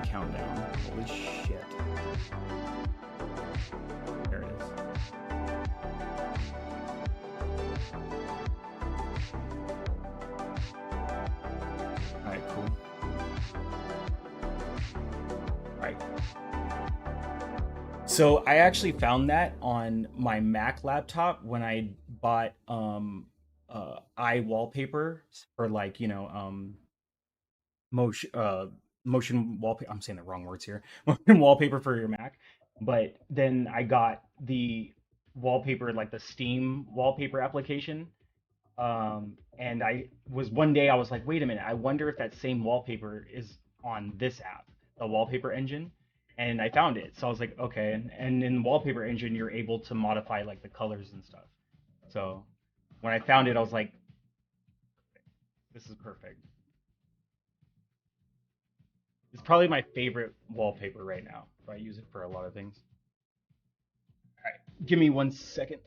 countdown. Holy shit. There it is. Alright, cool. Alright. So I actually found that on my Mac laptop when I bought iWallpaper for like, you know, motion motion wallpaper. I'm saying the wrong words here. Motion wallpaper for your Mac. But then I got the wallpaper, like the Steam wallpaper application. And I was one day I was like, wait a minute, I wonder if that same wallpaper is on this app, the wallpaper engine. And I found it. So I was like, okay. And in the wallpaper engine, you're able to modify like the colors and stuff. So when I found it, I was like, this is perfect. It's probably my favorite wallpaper right now. I use it for a lot of things. All right, give me 1 second.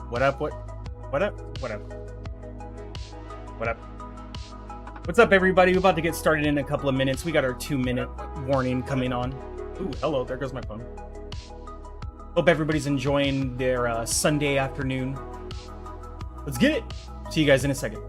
What up? What up? What up? What up? What's up, everybody? We're about to get started in a couple of minutes. We got our 2-minute warning coming on. Ooh, hello. There goes my phone. Hope everybody's enjoying their Sunday afternoon. Let's get it. See you guys in a second.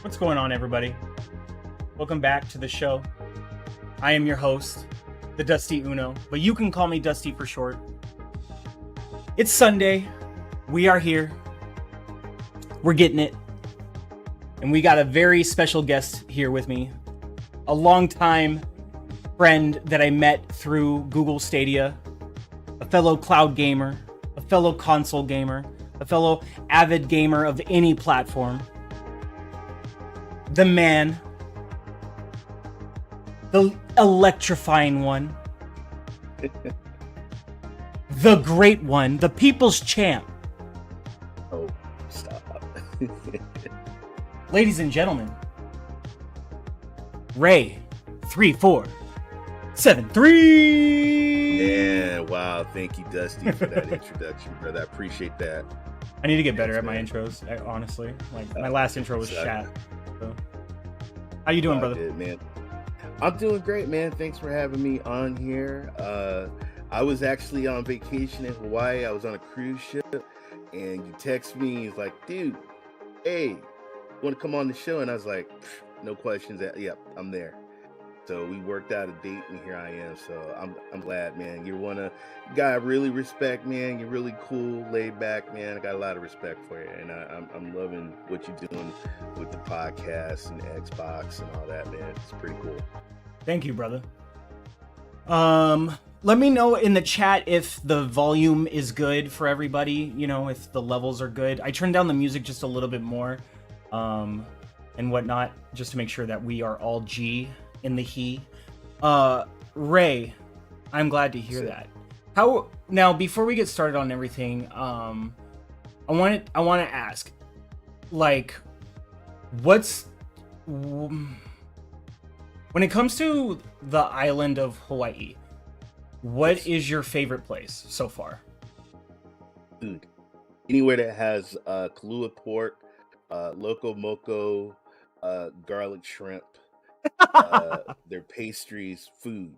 What's going on, everybody? Welcome back to the show. I am your host, the Dusty Uno, but you can call me Dusty for short. It's Sunday. We are here. We're getting it. And we got a very special guest here with me. A longtime friend that I met through Google Stadia. A fellow cloud gamer. A fellow console gamer. A fellow avid gamer of any platform. The man, the electrifying one, the great one, the people's champ. Oh, stop. Ladies and gentlemen, Ray 3473. Yeah, wow. Thank you, Dusty, for that introduction, brother. I appreciate that. I need to get better at my intros, honestly. Like, my last intro was shat. So. How you doing, brother? Good, man. I'm doing great, man. Thanks for having me on here. I was actually on vacation in Hawaii. I was on a cruise ship, and you text me. He's like, dude, hey, you want to come on the show? And I was like, no questions. Yep, I'm there. So we worked out a date, and here I am. So I'm glad, man. You're one guy I really respect, man. You're really cool, laid back, man. I got a lot of respect for you, and I'm loving what you're doing with the podcast and Xbox and all that, man. It's pretty cool. Thank you, brother. Let me know in the chat if the volume is good for everybody. You know, if the levels are good. I turned down the music just a little bit more, and whatnot, just to make sure that we are all G in the he. Ray, I'm glad to hear that. How now, before we get started on everything, I want to ask, like, when it comes to the island of Hawaii, what is your favorite place so far? Dude, anywhere that has Kahlua pork, loco moco, garlic shrimp, their pastries, food.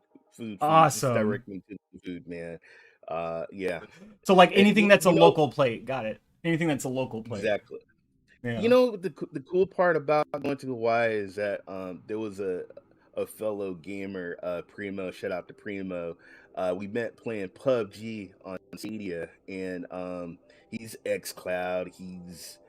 Awesome. Just direct me to the food, man. Yeah. So, like, anything that's a local plate. Got it. Anything that's a local plate. Exactly. Yeah. You know, the cool part about going to Hawaii is that there was a fellow gamer, Primo. Shout out to Primo. We met playing PUBG on Stadia, and he's XCloud. He's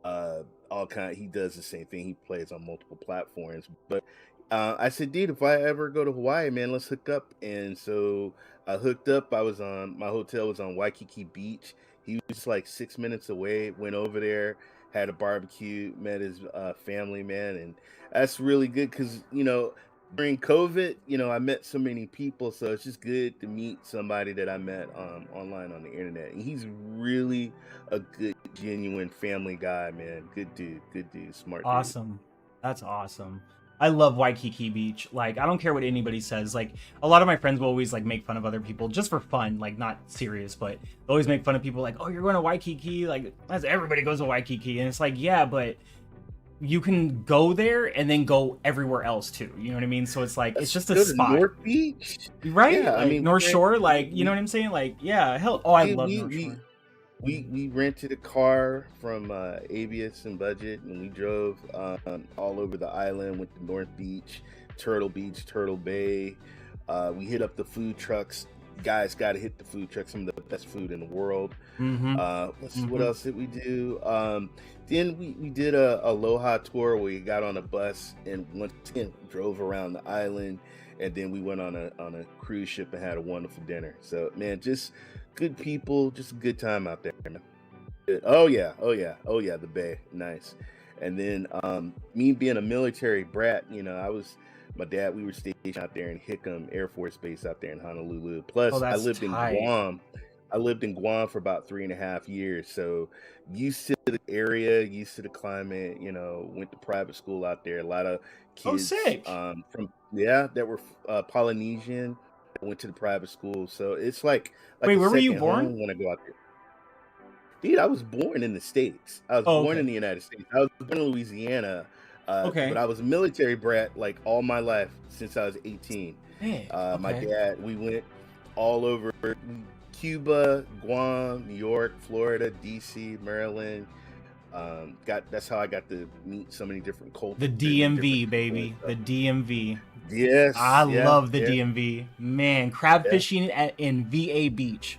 all kind. He does the same thing. He plays on multiple platforms. But I said, dude, if I ever go to Hawaii, man, let's hook up. And so I hooked up. I was on my hotel was on Waikiki Beach. He was like 6 minutes away. Went over there, had a barbecue, met his family, man, and that's really good because during COVID, I met so many people, so it's just good to meet somebody that I met online on the internet. And he's really a good, genuine family guy, man. Good dude, smart dude. Awesome. That's awesome. I love Waikiki Beach. Like, I don't care what anybody says. Like, a lot of my friends will always like make fun of other people just for fun, like not serious, but they always make fun of people like, "Oh, you're going to Waikiki?" Like, as everybody goes to Waikiki, and it's like, yeah, but you can go there and then go everywhere else too. You know what I mean? So it's like it's just a Go to spot, North Beach. right? Yeah, I Like mean, North Shore, like you know we, what I'm saying? Like, yeah, hell, oh, I we, love we, North we Shore. we rented a car from Avius and Budget, and we drove all over the island. Went to North Beach, Turtle Bay. We hit up the food trucks. Guys, got to hit the food trucks. Some of the best food in the world. Mm-hmm. Let's see, what Mm-hmm. else did we do? Then we did a Aloha tour where we got on a bus and once again drove around the island, and then we went on a cruise ship and had a wonderful dinner. So man, just good people, just a good time out there, man. Oh yeah, oh yeah, oh yeah, the Bay, nice. And then me being a military brat, my dad. We were stationed out there in Hickam Air Force Base out there in Honolulu. Oh, Plus, I that's lived in tight. Guam. I lived in Guam for about 3.5 years, so used to the area, used to the climate. Went to private school out there. A lot of Oh, kids sick. from that were Polynesian that went to the private school, so it's like Wait, a where were you second born? home when I go out there. Dude, I was born in the States. I was Oh, born in okay. the United States. I was born in Louisiana, but Okay. I was a military brat like all my life since I was 18. Hey, My okay. dad, we went all over Cuba, Guam, New York, Florida, DC, Maryland. That's how I got to meet so many different The cultures and different DMV, people and baby. The stuff. DMV. I Yes, yeah, love the yeah, DMV. Man, crab yeah. fishing in VA Beach.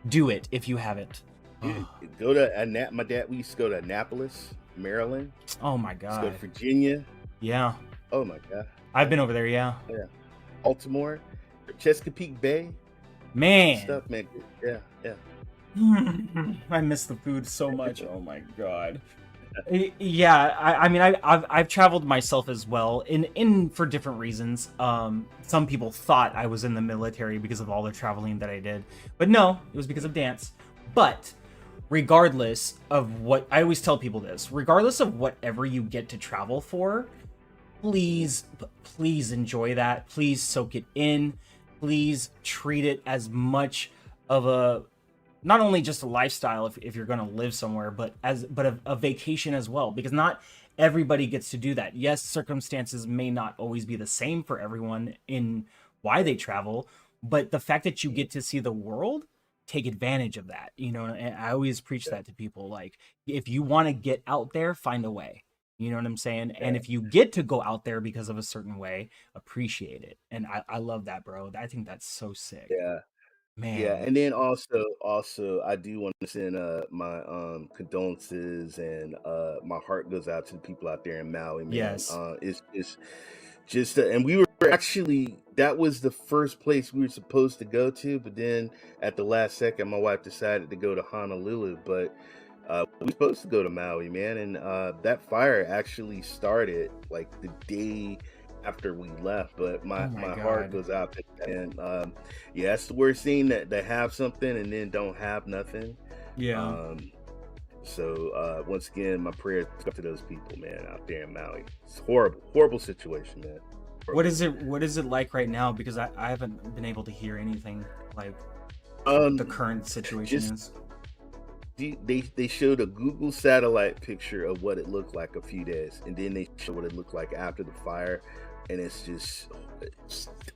Do it if you haven't. Dude, Oh, go to my dad. We used to go to Annapolis, Maryland. oh my Let's go to God. Virginia. Yeah. Oh my God. I've Yeah. been over there, yeah. Yeah. Baltimore, Chesapeake Bay, Man. stuff, man. Yeah, yeah. I miss the food so much. Oh my God. Yeah, I mean, I've traveled myself as well, in for different reasons. Some people thought I was in the military because of all the traveling that I did, but no, it was because of dance. But regardless of what, I always tell people this, regardless of whatever you get to travel for, please enjoy that. Please soak it in. Please treat it as much of a, not only just a lifestyle if you're going to live somewhere, but a vacation as well, because not everybody gets to do that. Yes, circumstances may not always be the same for everyone in why they travel, but the fact that you get to see the world, take advantage of that. And I always preach Yeah, that to people, like, if you want to get out there, find a way. You know what I'm saying? And yeah, if you get to go out there because of a certain way, appreciate it. And I love that, bro. I think that's so sick. yeah. Yeah, Man. and then also, I do want to send my condolences and my heart goes out to the people out there in Maui, man. Yes. It's just and we were actually that was the first place we were supposed to go to, but then at the last second, my wife decided to go to Honolulu, but we were supposed to go to Maui, man, and that fire actually started like the day after we left. But Oh my my my heart God. goes out to that, and yeah, that's the worst thing that have something and then don't have nothing. Yeah. Um, so once again, my prayers go to those people, man, out there in Maui. It's horrible, horrible situation, man. What Horrible. is it what is it like right now? Because I haven't been able to hear anything like what the Um, current situation just is. they showed a Google satellite picture of what it looked like a few days, and then they showed what it looked like after the fire, and it's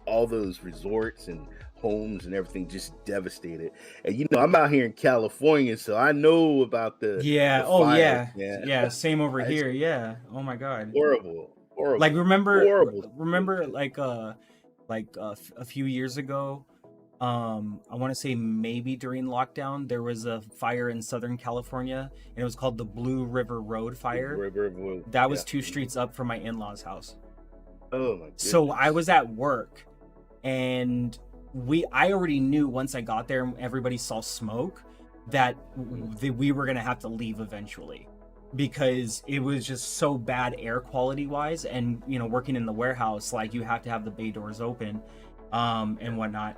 all those resorts and homes and everything just devastated. And I'm out here in California, so I know about the Yeah. Oh fires, yeah. man. Yeah, same over It's here. Yeah. Oh my God. horrible, Like, horrible, remember horrible remember situation. a few years ago, I want to say maybe during lockdown, there was a fire in Southern California, and it was called the Blue River Road fire. That was Yeah. two streets up from my in-laws' house. Oh my So I goodness. was at work, and I already knew once I got there and everybody saw smoke that Mhm. we were gonna have to leave eventually. because it was just so bad air quality wise, and working in the warehouse, like you have to have the bay doors open, and whatnot.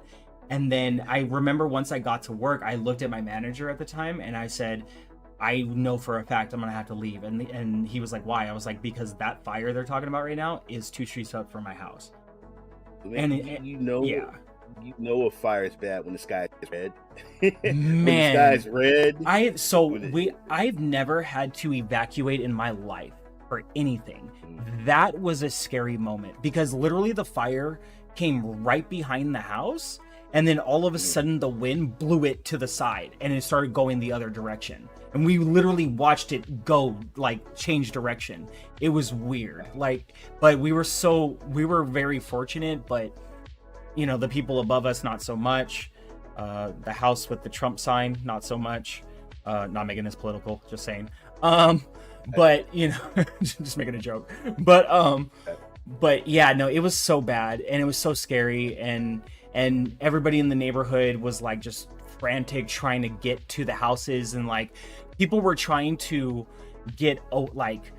And then I remember once I got to work, I looked at my manager at the time and I said, I know for a fact I'm gonna have to leave. And he was like, why? I was like, because that fire they're talking about right now is 2 streets up from my house. Man, And you yeah, know a fire is bad when the sky is red. When the sky man, is red, when I've never had to evacuate in my life for anything. mm, That was a scary moment because literally the fire came right behind the house, and then all of a mm, sudden the wind blew it to the side and it started going the other direction. And we literally watched it go, like, change direction. It was weird. Like, but we were very fortunate, but the people above us, not so much. The house with the Trump sign, not so much. Not making this political, just saying. But just making a joke. But yeah, no, it was so bad and it was so scary, and everybody in the neighborhood was like just frantic trying to get to the houses, and like people were trying to get like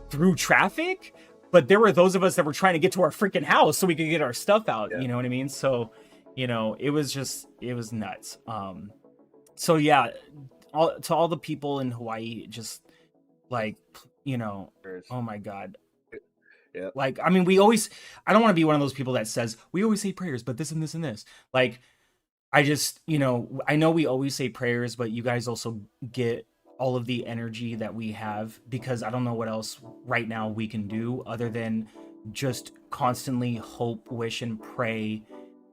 through traffic, but there were those of us that were trying to get to our freaking house so we could get our stuff out. yeah. You know what I mean? So, it was nuts. So yeah, to all the people in Hawaii, just like, oh my God. Yeah. Like, I mean, I don't want to be one of those people that says we always say prayers, but this and this and this. Like, I just, I know we always say prayers, but you guys also get all of the energy that we have, because I don't know what else right now we can do other than just constantly hope, wish, and pray,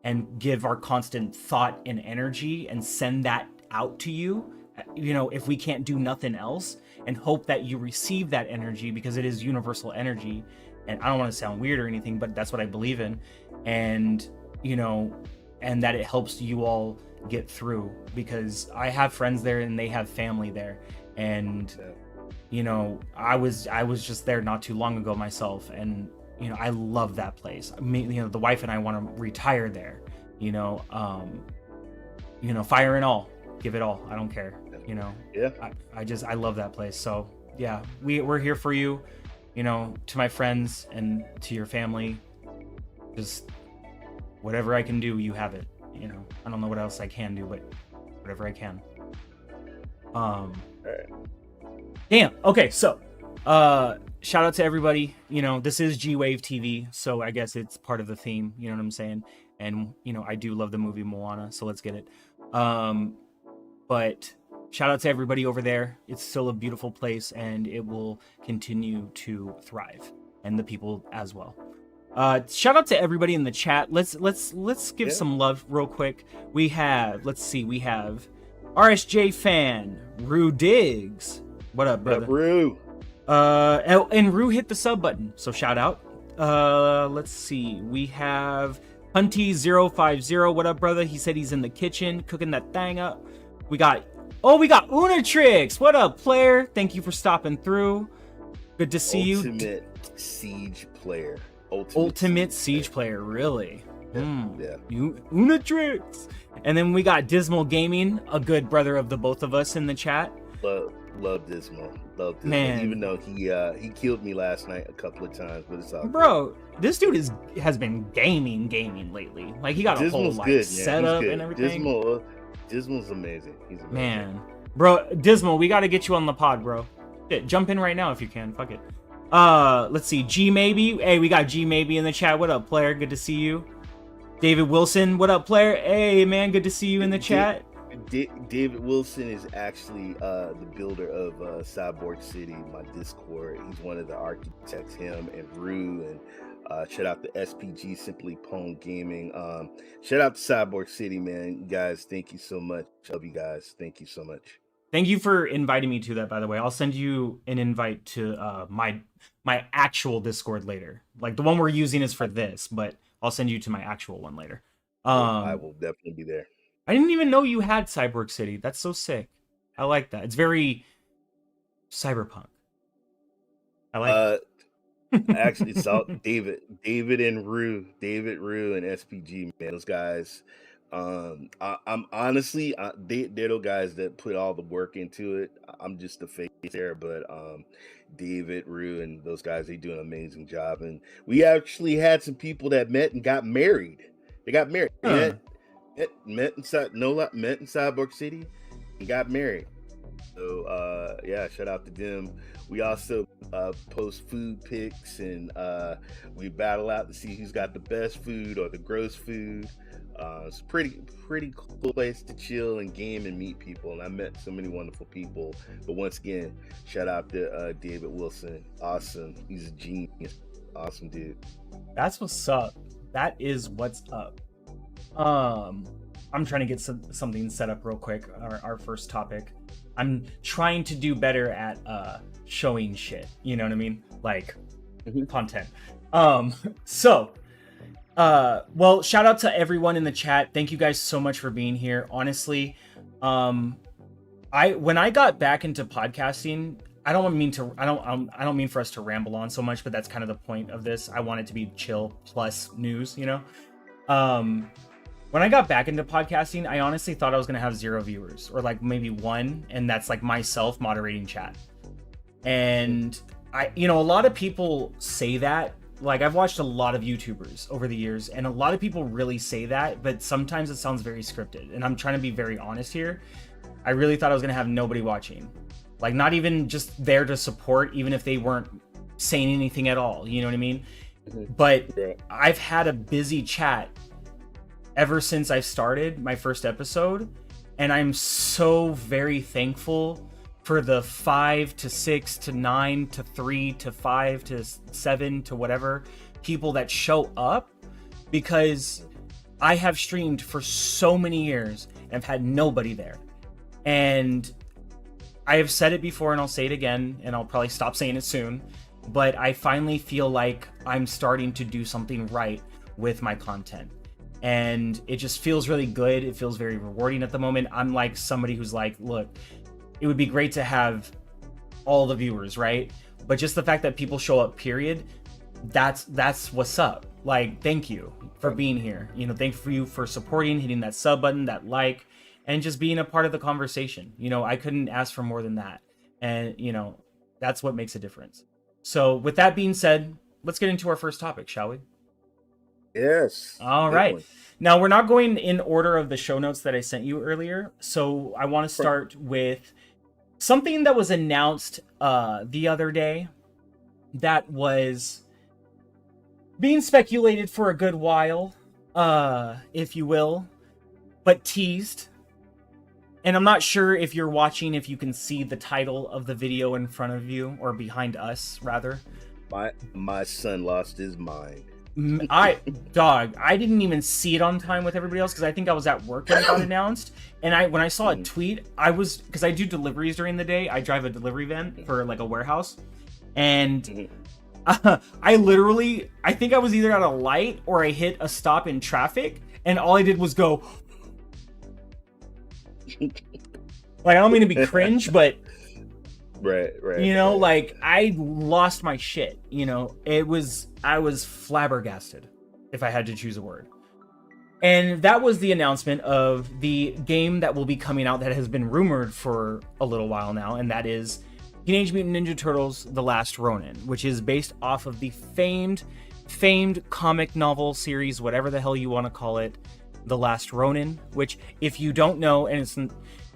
and give our constant thought and energy and send that out to you, if we can't do nothing else, and hope that you receive that energy because it is universal energy. And I don't want to sound weird or anything, but that's what I believe in. And, and that it helps you all get through, because I have friends there and they have family there. And, I was just there not too long ago myself. And, I love that place. I mean, the wife and I want to retire there, fire and all, give it all. I don't care. Yeah. I love that place. So yeah, we're here for you, to my friends and to your family. Just whatever I can do, you have it. I don't know what else I can do, but whatever I can. All right. Damn. Okay, so shout out to everybody. This is G-Wave TV, so I guess it's part of the theme, you know what I'm saying? And I do love the movie Moana, so let's get it. But shout out to everybody over there. It's still a beautiful place, and it will continue to thrive, and the people as well. Shout out to everybody in the chat. Let's give Yeah. some love real quick. We have RSJ Fan, Rue Diggs. What up, brother? Rue. And Rue hit the sub button, so shout out. Let's see. We have Hunty050. What up, brother? He said he's in the kitchen cooking that thing up. We got Unatrix. What up, player? Thank you for stopping through. Good to see you. Ultimate Siege player. Ultimate Siege player, really? Yeah. Unatrix. And then we got Dismal Gaming, a good brother of the both of us, in the chat. Love Dismal. Love Dismal. Man. Even though he killed me last night a couple of times, but it's all bro. This dude has been gaming lately. Like, he got a Dismal's whole good, setup and everything. Dismal's amazing. He's amazing. Man, bro, Dismal, we got to get you on the pod, bro. Shit, jump in right now if you can. Fuck it. Let's see. G Maybe. Hey, we got G Maybe in the chat. What up, player? Good to see you. David Wilson. What up, player? Hey, man. Good to see you in the chat. David Wilson is actually the builder of Cyborg City, my Discord. He's one of the architects. Him and Rue, and shout out to SPG Simply Pwn Gaming. Shout out to Cyborg City, man. You guys, thank you so much. Love you guys. Thank you so much. Thank you for inviting me to that, by the way. I'll send you an invite to my actual Discord later. Like, the one we're using is for this, but I'll send you to my actual one later. I will definitely be there. I didn't even know you had Cyborg City. That's so sick. I like that. It's very cyberpunk. I like actually, it's all David and Rue, and SPG, man. Those guys I'm honestly, they're the guys that put all the work into it. I'm just the face there, but David, Rue, and those guys, they do an amazing job. And we actually had some people that met and got married. They got married. They Huh. met inside met in Cyborg City and got married. So yeah, shout out to them. We also post food pics and we battle out to see who's got the best food or the gross food. It's a pretty cool place to chill and game and meet people. And I met so many wonderful people. But once again, shout out to David Wilson. Awesome. He's a genius. Awesome dude. That's what's up. That is what's up. I'm trying to get something set up real quick. Our first topic. I'm trying to do better at showing shit. You know what I mean? Like content. So well, shout out to everyone in the chat. Thank you guys so much for being here. Honestly, when I got back into podcasting, I don't mean for us to ramble on so much, but that's kind of the point of this. I want it to be chill plus news, you know. When I got back into podcasting, I honestly thought I was going to have 0 viewers or like maybe 1. And that's like myself moderating chat. And a lot of people say that. Like I've watched a lot of YouTubers over the years and a lot of people really say that, but sometimes it sounds very scripted. And I'm trying to be very honest here. I really thought I was going to have nobody watching. Like not even just there to support, even if they weren't saying anything at all. You know what I mean? But I've had a busy chat ever since I started my first episode, and I'm so very thankful for the 5 to 6 to 9 to 3 to 5 to 7 to whatever people that show up, because I have streamed for so many years and I've had nobody there. And I have said it before and I'll say it again, and I'll probably stop saying it soon, but I finally feel like I'm starting to do something right with my content. And it just feels really good. It feels very rewarding at the moment. I'm like somebody who's like, look, it would be great to have all the viewers, right? But just the fact that people show up, period, that's what's up. Like, thank you for being here. You know, thank you for supporting, hitting that sub button, that like, and just being a part of the conversation. You know, I couldn't ask for more than that. And, you know, that's what makes a difference. So with that being said, let's get into our first topic, shall we? Yes. All right. Now, we're not going in order of the show notes that I sent you earlier. So I want to start with something that was announced the other day that was being speculated for a good while, if you will, but teased. And I'm not sure if you're watching, if you can see the title of the video in front of you, or behind us, rather. My son lost his mind. I didn't even see it on time with everybody else because I think I was at work when it got announced. And when I saw a tweet, because I do deliveries during the day. I drive a delivery van for like a warehouse, and I think I was either at a light or I hit a stop in traffic, and all I did was go. Like, I don't mean to be cringe, but right. You know, like I lost my shit. You know, I was flabbergasted, if I had to choose a word. And that was the announcement of the game that will be coming out that has been rumored for a little while now, and that is Teenage Mutant Ninja Turtles: The Last Ronin, which is based off of the famed comic novel series, whatever the hell you want to call it, The Last Ronin, which, if you don't know, and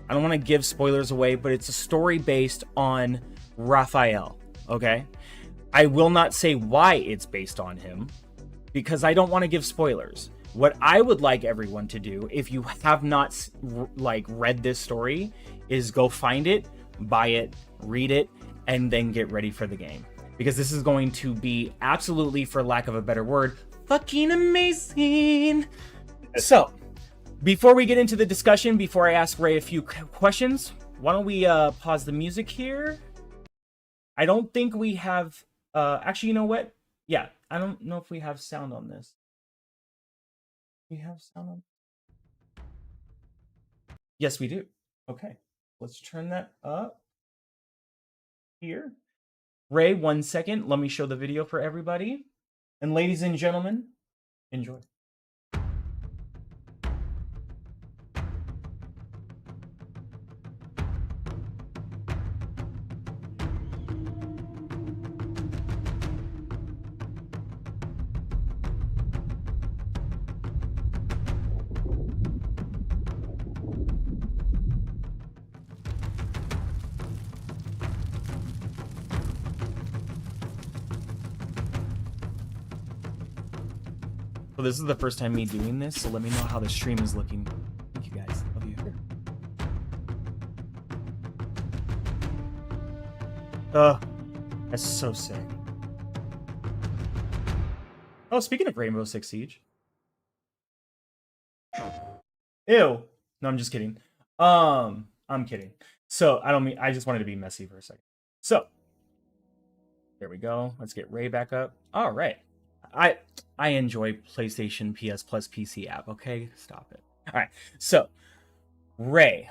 I don't want to give spoilers away, but it's a story based on Raphael, okay? I will not say why it's based on him, because I don't want to give spoilers. What I would like everyone to do, if you have not read this story, is go find it, buy it, read it, and then get ready for the game. Because this is going to be absolutely, for lack of a better word, fucking amazing. So, before we get into the discussion, before I ask Ray a few questions, why don't we pause the music here? I don't think we have... actually, you know what? Yeah, I don't know if we have sound on this. We have sound on? Yes, we do. Okay, let's turn that up here. Ray, 1 second. Let me show the video for everybody. And ladies and gentlemen, enjoy. So this is the first time me doing this, so let me know how the stream is looking. Thank you guys. Love you. That's so sick. Oh, speaking of Rainbow Six Siege. Ew. No, I'm just kidding. I'm kidding. So I just wanted to be messy for a second. So there we go. Let's get Ray back up. All right. I enjoy PlayStation PS Plus PC app. Okay, stop it. All right. So Ray,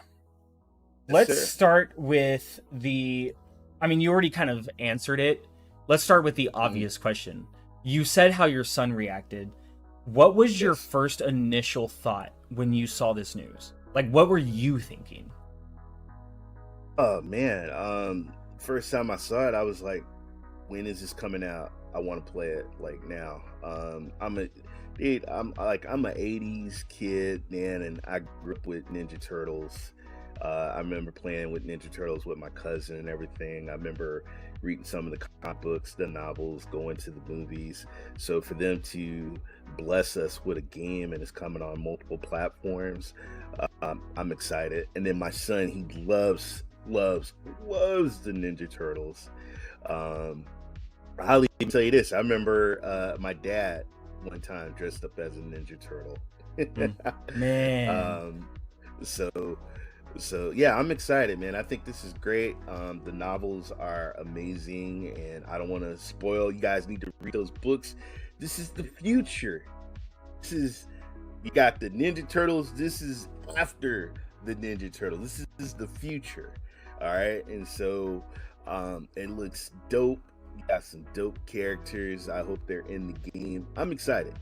let's start with the. I mean, you already kind of answered it. Let's start with the obvious question. You said how your son reacted. What was your first initial thought when you saw this news? Like, what were you thinking? Oh man, first time I saw it, I was like, when is this coming out? I want to play it like now. I'm a 80s kid, man, and I grew up with Ninja Turtles. I remember playing with Ninja Turtles with my cousin and everything. I remember reading some of the comic books, the novels, going to the movies. So for them to bless us with a game and it's coming on multiple platforms, I'm excited. And then my son, he loves the Ninja Turtles. I'll even tell you this. I remember my dad one time dressed up as a Ninja Turtle. Man. So yeah, I'm excited, man. I think this is great. The novels are amazing, and I don't want to spoil. You guys need to read those books. This is the future. You got the Ninja Turtles. This is after the Ninja Turtles. This is the future. All right, and so it looks dope. You got some dope characters. I hope they're in the game. I'm excited.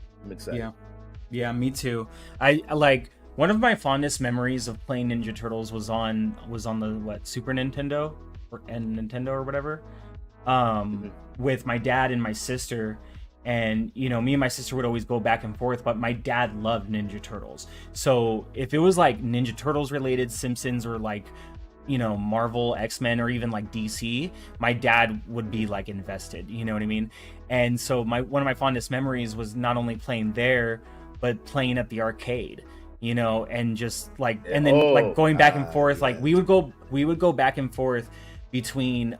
Yeah, me too. I like. One of my fondest memories of playing Ninja Turtles was on the Super Nintendo and Nintendo or whatever, with my dad and my sister, and me and my sister would always go back and forth. But my dad loved Ninja Turtles, so if it was like Ninja Turtles related, Simpsons, or like Marvel, X-Men, or even like DC, my dad would be like invested. You know what I mean? And so one of my fondest memories was not only playing there, but playing at the arcade. And just like, and then like going back and forth, like we would go back and forth between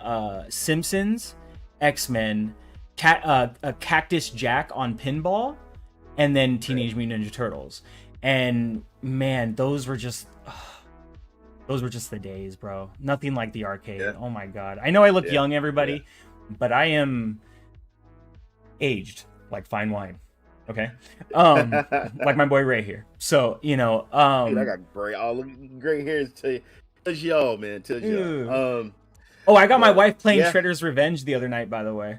Simpsons, X-Men, Cactus Jack on pinball, and then Teenage Mutant Ninja Turtles. And man, those were just the days, bro. Nothing like the arcade. Yeah. Oh my god. I know I look young, everybody, but I am aged like fine wine. Okay. Like my boy Ray here. So, Dude, I got all the gray hairs tells y'all, man. Tells y'all. I got my wife playing Shredder's Revenge the other night, by the way.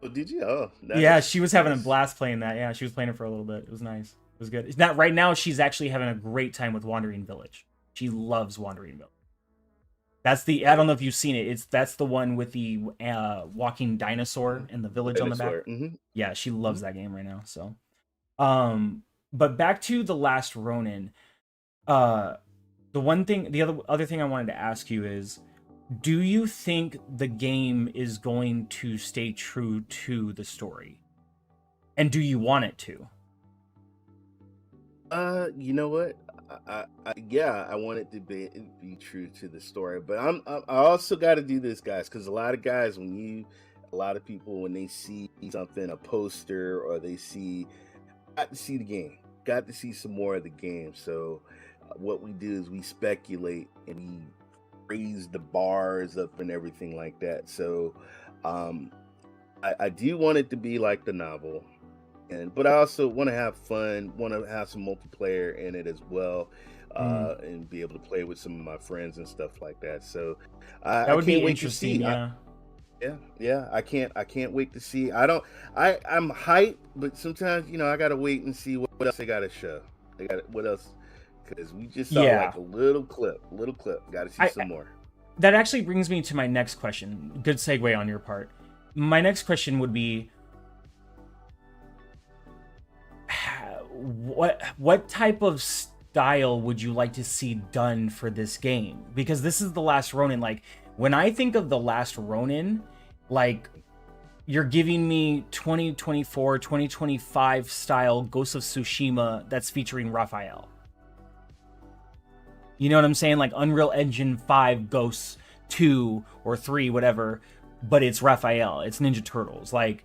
Oh, did you? Oh, yeah, she was having a blast playing that. Yeah, she was playing it for a little bit. It was nice. It was good. Right now, she's actually having a great time with Wandering Village. She loves Wandering Village. That's I don't know if you've seen it. That's the one with the walking dinosaur and the village on the back. Mm-hmm. Yeah, she loves that game right now. So, but back to The Last Ronin. The other thing I wanted to ask you is, do you think the game is going to stay true to the story? And do you want it to? You know what? I want it to be true to the story, but I also got to do this, guys, because a lot of guys, when they see something, a poster, or they got to see the game, got to see some more of the game. So what we do is we speculate and we raise the bars up and everything like that. So I do want it to be like the novel. But I also want to have fun, want to have some multiplayer in it as well, and be able to play with some of my friends and stuff like that. So that would be interesting. Yeah. I can't wait to see. I'm hyped, but sometimes I gotta wait and see what else they gotta show. What else? Because we just saw like a little clip. Got to see some more. That actually brings me to my next question. Good segue on your part. My next question would be, what type of style would you like to see done for this game? Because this is The Last Ronin. Like, when I think of The Last Ronin, like, you're giving me 2024, 2025 style Ghost of Tsushima that's featuring Raphael. You know what I'm saying? Like Unreal Engine 5 Ghosts 2 or 3, whatever, but it's Raphael. It's Ninja Turtles. Like,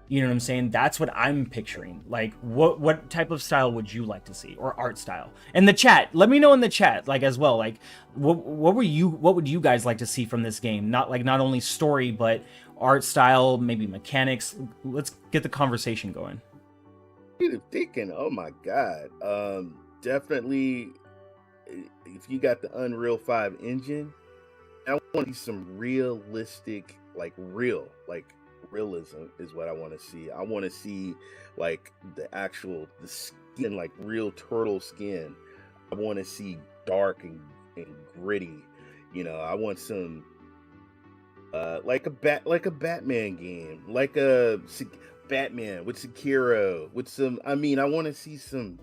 you know what I'm saying? That's what I'm picturing. Like, what type of style would you like to see, or art style? In the chat, let me know in the chat, like, as well. Like, what would you guys like to see from this game? Not only story, but art style, maybe mechanics. Let's get the conversation going. You're thinking, oh my god, definitely. If you got the Unreal 5 engine, I want to see some realistic, realism is what I want to see. I want to see like the skin, like real turtle skin. I want to see dark and gritty. You know, I want some like a Batman game, like a Batman with Sekiro, with some. I mean, I want to see some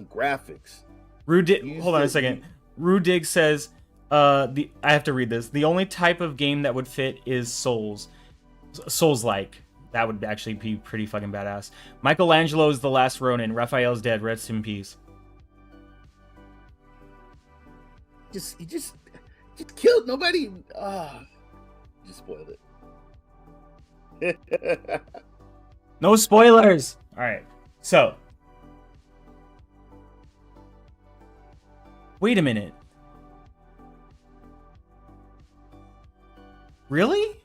graphics. Hold on a second. Rudig says, I have to read this. The only type of game that would fit is Souls-like. That would actually be pretty fucking badass. Michelangelo's The Last Ronin. Raphael's dead. Rest in peace. He just killed nobody. Just spoiled it. No spoilers. All right. So, wait a minute. Really?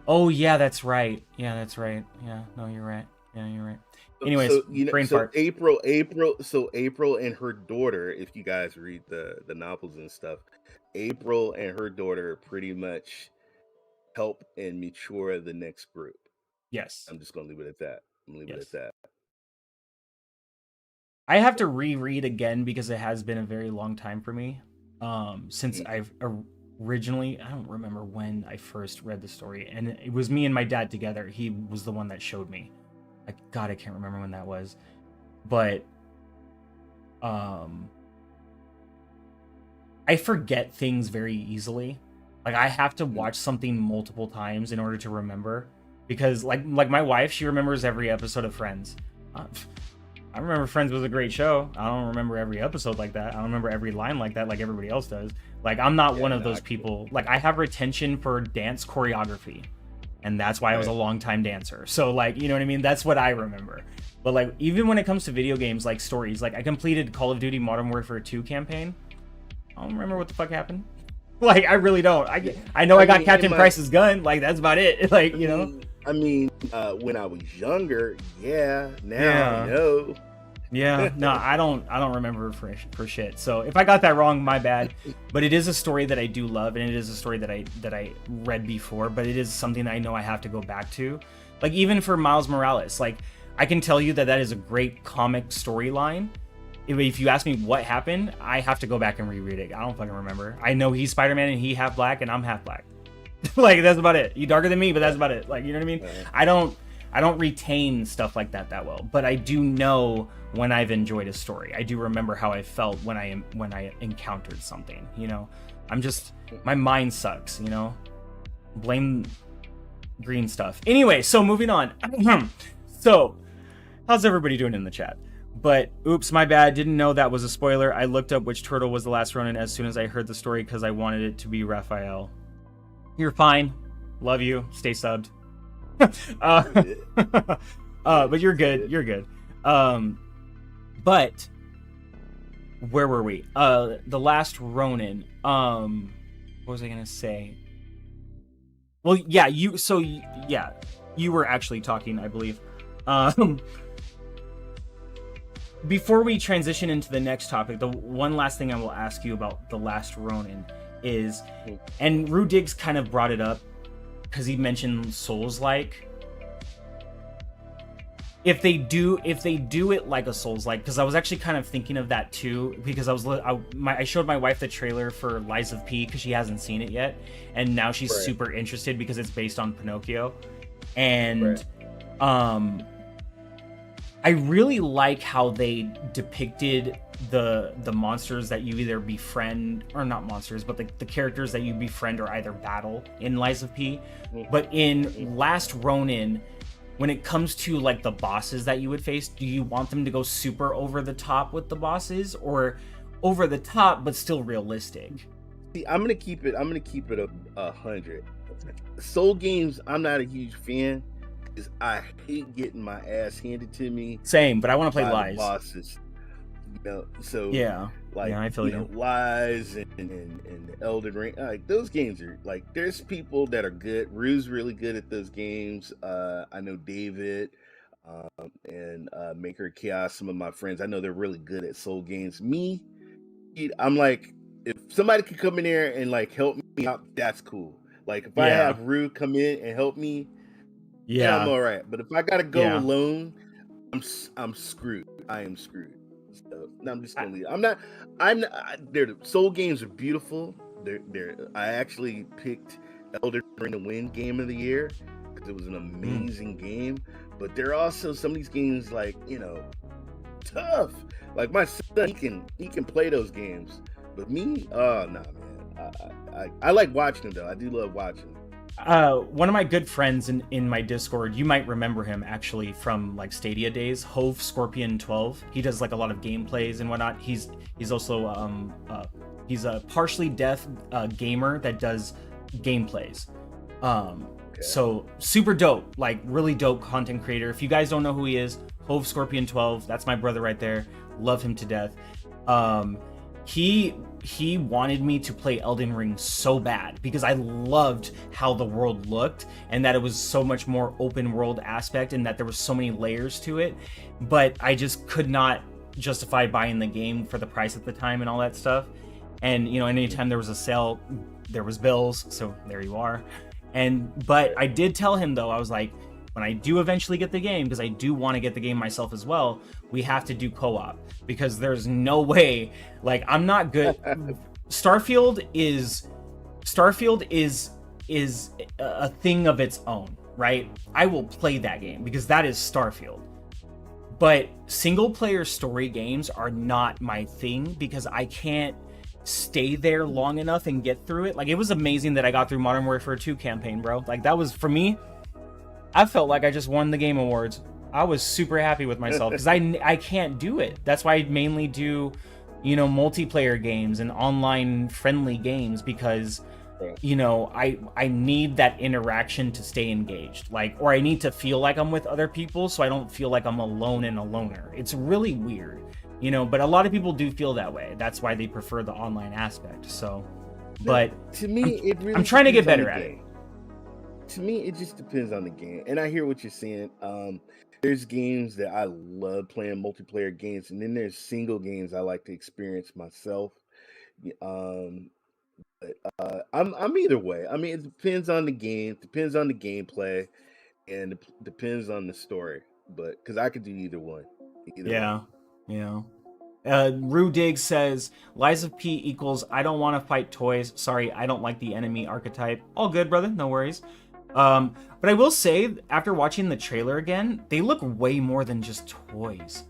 Oh, yeah, that's right. Yeah, that's right. Yeah, no, you're right. Yeah, you're right. Anyways, brain fart. April and her daughter, if you guys read the novels and stuff, April and her daughter pretty much help and mature the next group. Yes. I'm just going to leave it at that. It at that. I have to reread again because it has been a very long time for me. Since I've originally, I don't remember when I first read the story, and it was me and my dad together. He was the one that showed me. God, I can't remember when that was, but I forget things very easily. Like, I have to watch something multiple times in order to remember, because like my wife, she remembers every episode of Friends. I remember Friends was a great show. I don't remember every episode like that. I don't remember every line like that, like everybody else does. Like, I'm not one of those people. Like, I have retention for dance choreography, and that's why I was a long time dancer. So, like, you know what I mean? That's what I remember. But, like, even when it comes to video games, like stories, like, I completed Call of Duty Modern Warfare 2 campaign. I don't remember what the fuck happened. Like, I really don't. I know I got Captain Price's gun. Like, that's about it. Like, you know? I mean, when I was younger, yeah. Now, no. Yeah, no, I don't remember for shit. So if I got that wrong, my bad. But it is a story that I do love, and it is a story that I read before, but it is something that I know I have to go back to. Like, even for Miles Morales, like, I can tell you that is a great comic storyline. If you ask me what happened, I have to go back and reread it. I don't fucking remember. I know he's Spider-Man and he half black and I'm half black. Like, that's about it. You darker than me, but that's about it. Like, you know what I mean? I don't retain stuff like that well, but I do know when I've enjoyed a story. I do remember how I felt when I encountered something, you know? My mind sucks, you know? Blame green stuff. Anyway, so moving on. So, how's everybody doing in the chat? But, oops, my bad. Didn't know that was a spoiler. I looked up which turtle was the last Ronin as soon as I heard the story because I wanted it to be Raphael. You're fine. Love you. Stay subbed. But you're good. You're good. But where were we? The last Ronin. What was I gonna say? Well, yeah, you were actually talking, I believe. Before we transition into the next topic, the one last thing I will ask you about the last Ronin is, and Rudig's kind of brought it up because he mentioned Souls-like. If they do it like a Souls-like, because I was actually kind of thinking of that too, because I showed my wife the trailer for Lies of P because she hasn't seen it yet, and now she's super interested because it's based on Pinocchio, and I really like how they depicted the monsters that you either befriend, or not monsters, but the characters that you befriend or either battle in Lies of P. But in Last Ronin, when it comes to like the bosses that you would face, do you want them to go super over the top with the bosses, or over the top but still realistic? See, I'm gonna keep it. I'm gonna keep it 100. Soul games, I'm not a huge fan because I hate getting my ass handed to me Same, but I want to play by the Lies. bosses. So Yeah, like I feel you. Lies and the Elden Ring, like those games are like, there's people that are good. Rue's really good at those games. I know David, and Maker of Chaos, some of my friends, I know they're really good at soul games. Me, I'm like, if somebody could come in there and like help me out, that's cool. Like if I Yeah, have Rue come in and help me, then I'm yeah. all right. But if I gotta go Yeah. alone, I'm screwed. I am screwed. So I'm just I, gonna leave. They're the soul games are beautiful. I actually picked Elder Ring to win Game of the Year because it was an amazing game. But there are also some of these games like, tough. Like my son, he can play those games. But me, oh no, man. I like watching them though. I do love watching them. one of my good friends in my Discord, you might remember him actually from like Stadia days, Hove Scorpion 12. He does like a lot of gameplays and whatnot. He's also he's a partially deaf gamer that does gameplays. So super dope, like really dope content creator. If you guys don't know who he is, Hove Scorpion 12, that's my brother right there. Love him to death. He wanted me to play Elden Ring so bad because I loved how the world looked and that it was so much more open world aspect and that there was so many layers to it, but I just could not justify buying the game for the price at the time and all that stuff. And anytime there was a sale, there was bills, so there you are. But I did tell him though, I was like, when I do eventually get the game, because I do want to get the game myself as well, we have to do co-op, because there's no way, like, I'm not good. Starfield is a thing of its own, right? I will play that game because that is Starfield. But single player story games are not my thing because I can't stay there long enough and get through it. Like, it was amazing that I got through Modern Warfare 2 campaign, bro. Like, that was, for me, I felt like I just won the Game Awards. I was super happy with myself because I can't do it. That's why I mainly do, multiplayer games and online friendly games because, I need that interaction to stay engaged. Like, or I need to feel like I'm with other people so I don't feel like I'm alone and a loner. It's really weird, but a lot of people do feel that way. That's why they prefer the online aspect. So, but to me, I'm trying to get better at it. To me, it just depends on the game. And I hear what you're saying. There's games that I love playing, multiplayer games, and then there's single games I like to experience myself. But I'm either way. I mean, it depends on the game, depends on the gameplay, and it depends on the story. But because I could do either one. Yeah. Rue Diggs says, Lies of P equals I don't want to fight toys. Sorry, I don't like the enemy archetype. All good, brother. No worries. But I will say, after watching the trailer again, they look way more than just toys.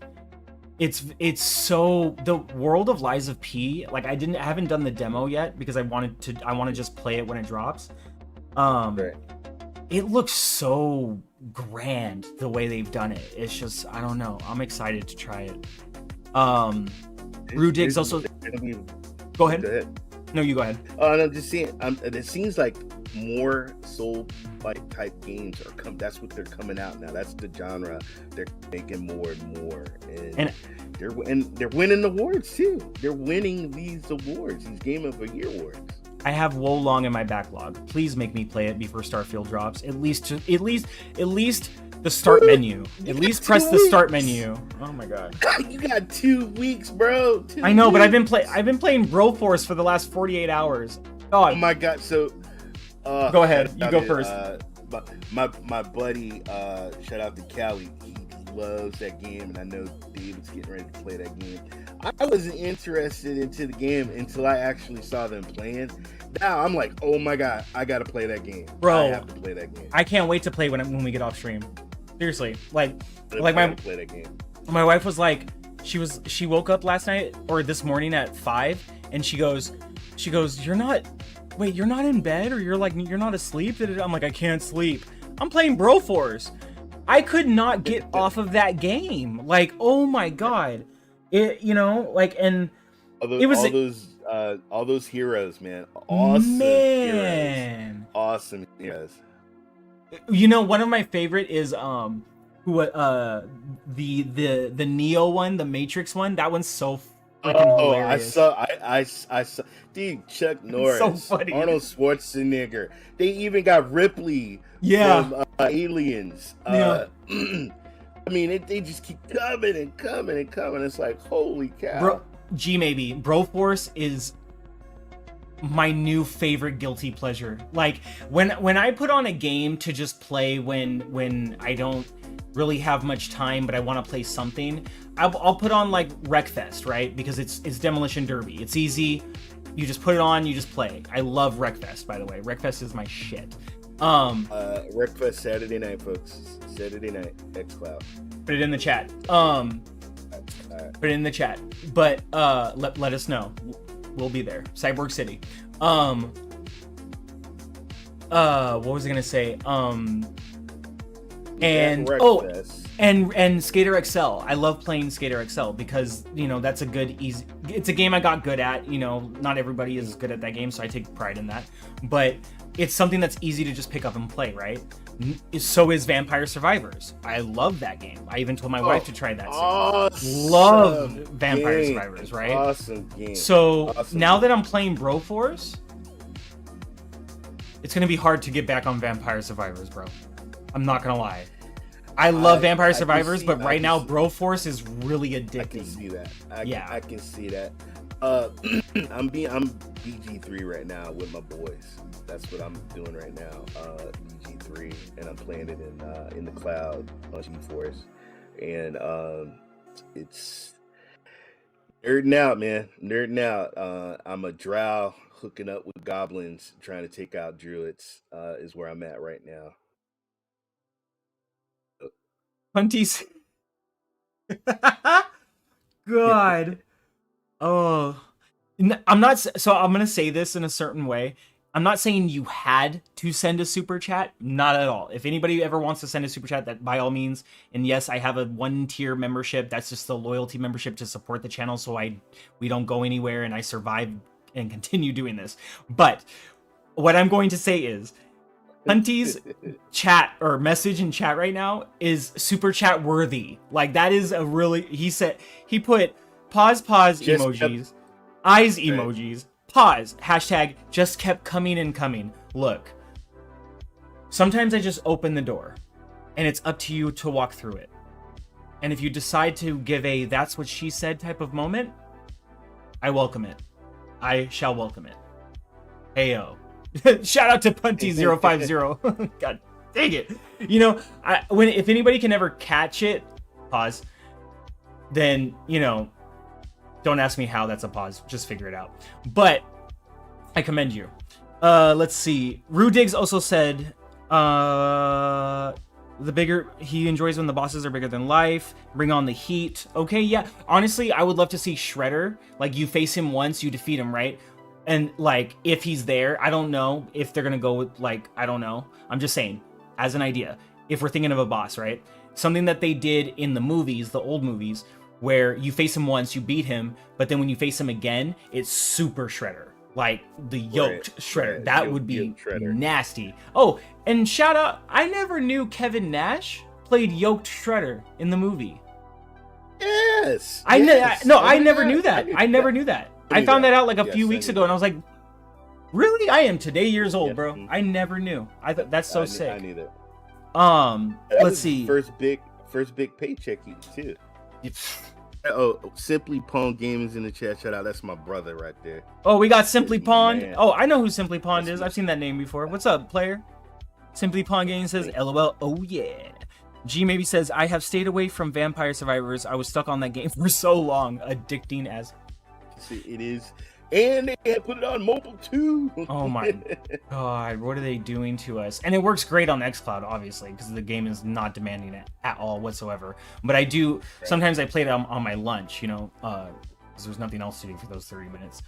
It's so, the world of Lies of P, like I haven't done the demo yet because I want to just play it when it drops. Right. It looks so grand the way they've done it. It's just, I don't know. I'm excited to try it. Rue Diggs also. Go ahead. No, you go ahead. I'm just saying. It seems like more soul-like type games are come. That's what they're coming out now. That's the genre they're making more and more, and they're winning awards too. They're winning these awards, these Game of the Year awards. I have Wolong in my backlog. Please make me play it before Starfield drops. At least the start menu. At least press the start menu. Oh my god. You got 2 weeks, bro. I know, but I've been playing Broforce for the last 48 hours. God. Oh my god. So go ahead. You go first. My buddy, shout out to Cali. He loves that game, and I know David's getting ready to play that game. I wasn't interested into the game until I actually saw them playing. Now I'm like, oh my god, I gotta play that game. Bro, I have to play that game. I can't wait to play when we get off stream. Seriously, like Play that game. my wife was like, she woke up last night or this morning at 5, and she goes, you're not in bed, or you're not asleep? I'm like, I can't sleep. I'm playing Broforce. I could not get off of that game. Like, oh my god, and all those heroes, man. Awesome heroes. Awesome heroes. One of my favorite is the Neo one, the Matrix one. That one's so freaking hilarious. I saw, dude, Chuck Norris, so funny. Arnold Schwarzenegger. They even got Ripley from Aliens. I mean, they just keep coming and coming and coming. It's like, holy cow. Broforce is my new favorite guilty pleasure. Like, when I put on a game to just play when I don't really have much time, but I want to play something, I'll put on like Wreckfest, right? Because it's Demolition Derby. It's easy. You just put it on, you just play. I love Wreckfest, by the way. Wreckfest is my shit. Wreckfest Saturday night, folks. Saturday night, XCLOUD. Put it in the chat. Put it in the chat. But let us know. We'll be there. Cyborg City. What was I gonna say? And Skater XL. I love playing Skater XL because that's a good easy. It's a game I got good at. Not everybody is good at that game, so I take pride in that. But it's something that's easy to just pick up and play, right? So is Vampire Survivors. I love that game. I even told my wife to try that. Love Vampire Survivors, right? Awesome game. So now that I'm playing Broforce, it's gonna be hard to get back on Vampire Survivors, bro. I'm not gonna lie. I love Vampire Survivors, but right now Broforce is really addicting. I can see that. I can see that. I'm BG3 right now with my boys. That's what I'm doing right now. BG3, and I'm playing it in the cloud on GeForce, and it's nerding out, man. Nerding out. I'm a drow hooking up with goblins, trying to take out druids. Is where I'm at right now. Hunties. God. Oh. I'm not. So I'm gonna say this in a certain way. I'm not saying you had to send a super chat. Not at all. If anybody ever wants to send a super chat, that by all means. And yes, I have a 1-tier membership. That's just the loyalty membership to support the channel, so we don't go anywhere and I survive and continue doing this. But what I'm going to say is, Hunty's chat or message in chat right now is super chat worthy. Like, that is a really, he put pause emojis, eyes emojis, pause, hashtag just kept coming and coming. Look, sometimes I just open the door and it's up to you to walk through it. And if you decide to give a that's what she said type of moment, I welcome it. I shall welcome it. Heyo. Shout out to Punty050. God dang it. If anybody can ever catch it, pause, then, don't ask me how that's a pause. Just figure it out. But I commend you. Let's see. Rudigs also said, he enjoys when the bosses are bigger than life. Bring on the heat. Okay, yeah. Honestly, I would love to see Shredder. Like, you face him once, you defeat him, right? And, like, if he's there, I don't know if they're gonna go with, like, I don't know. I'm just saying, as an idea, if we're thinking of a boss, right? Something that they did in the movies, the old movies, where you face him once, you beat him, but then when you face him again, it's Super Shredder. Like, the yoked Shredder. Right. That would be nasty. Oh, and shout out, I never knew Kevin Nash played yoked Shredder in the movie. Yes. I never knew that. I never knew that. I found that out like a few weeks ago, and I was like, really? I am today years old, bro. I never knew. I thought that's so sick. I knew that. Let's see. First big paycheck too. Oh, Simply Pwn Gaming's in the chat. Shout out. That's my brother right there. Oh, we got Simply Pond. Oh, I know who Simply Pond is. I've seen that name before. What's up, player? Simply Pond Gaming says, LOL. Oh yeah. G maybe says, I have stayed away from Vampire Survivors. I was stuck on that game for so long. Addicting as. See, it is. And they had put it on mobile too. Oh my god, what are they doing to us? And it works great on XCloud, obviously, because the game is not demanding it at all whatsoever. But I do, sometimes I play it on my lunch, you know, because there's nothing else to do for those 30 minutes.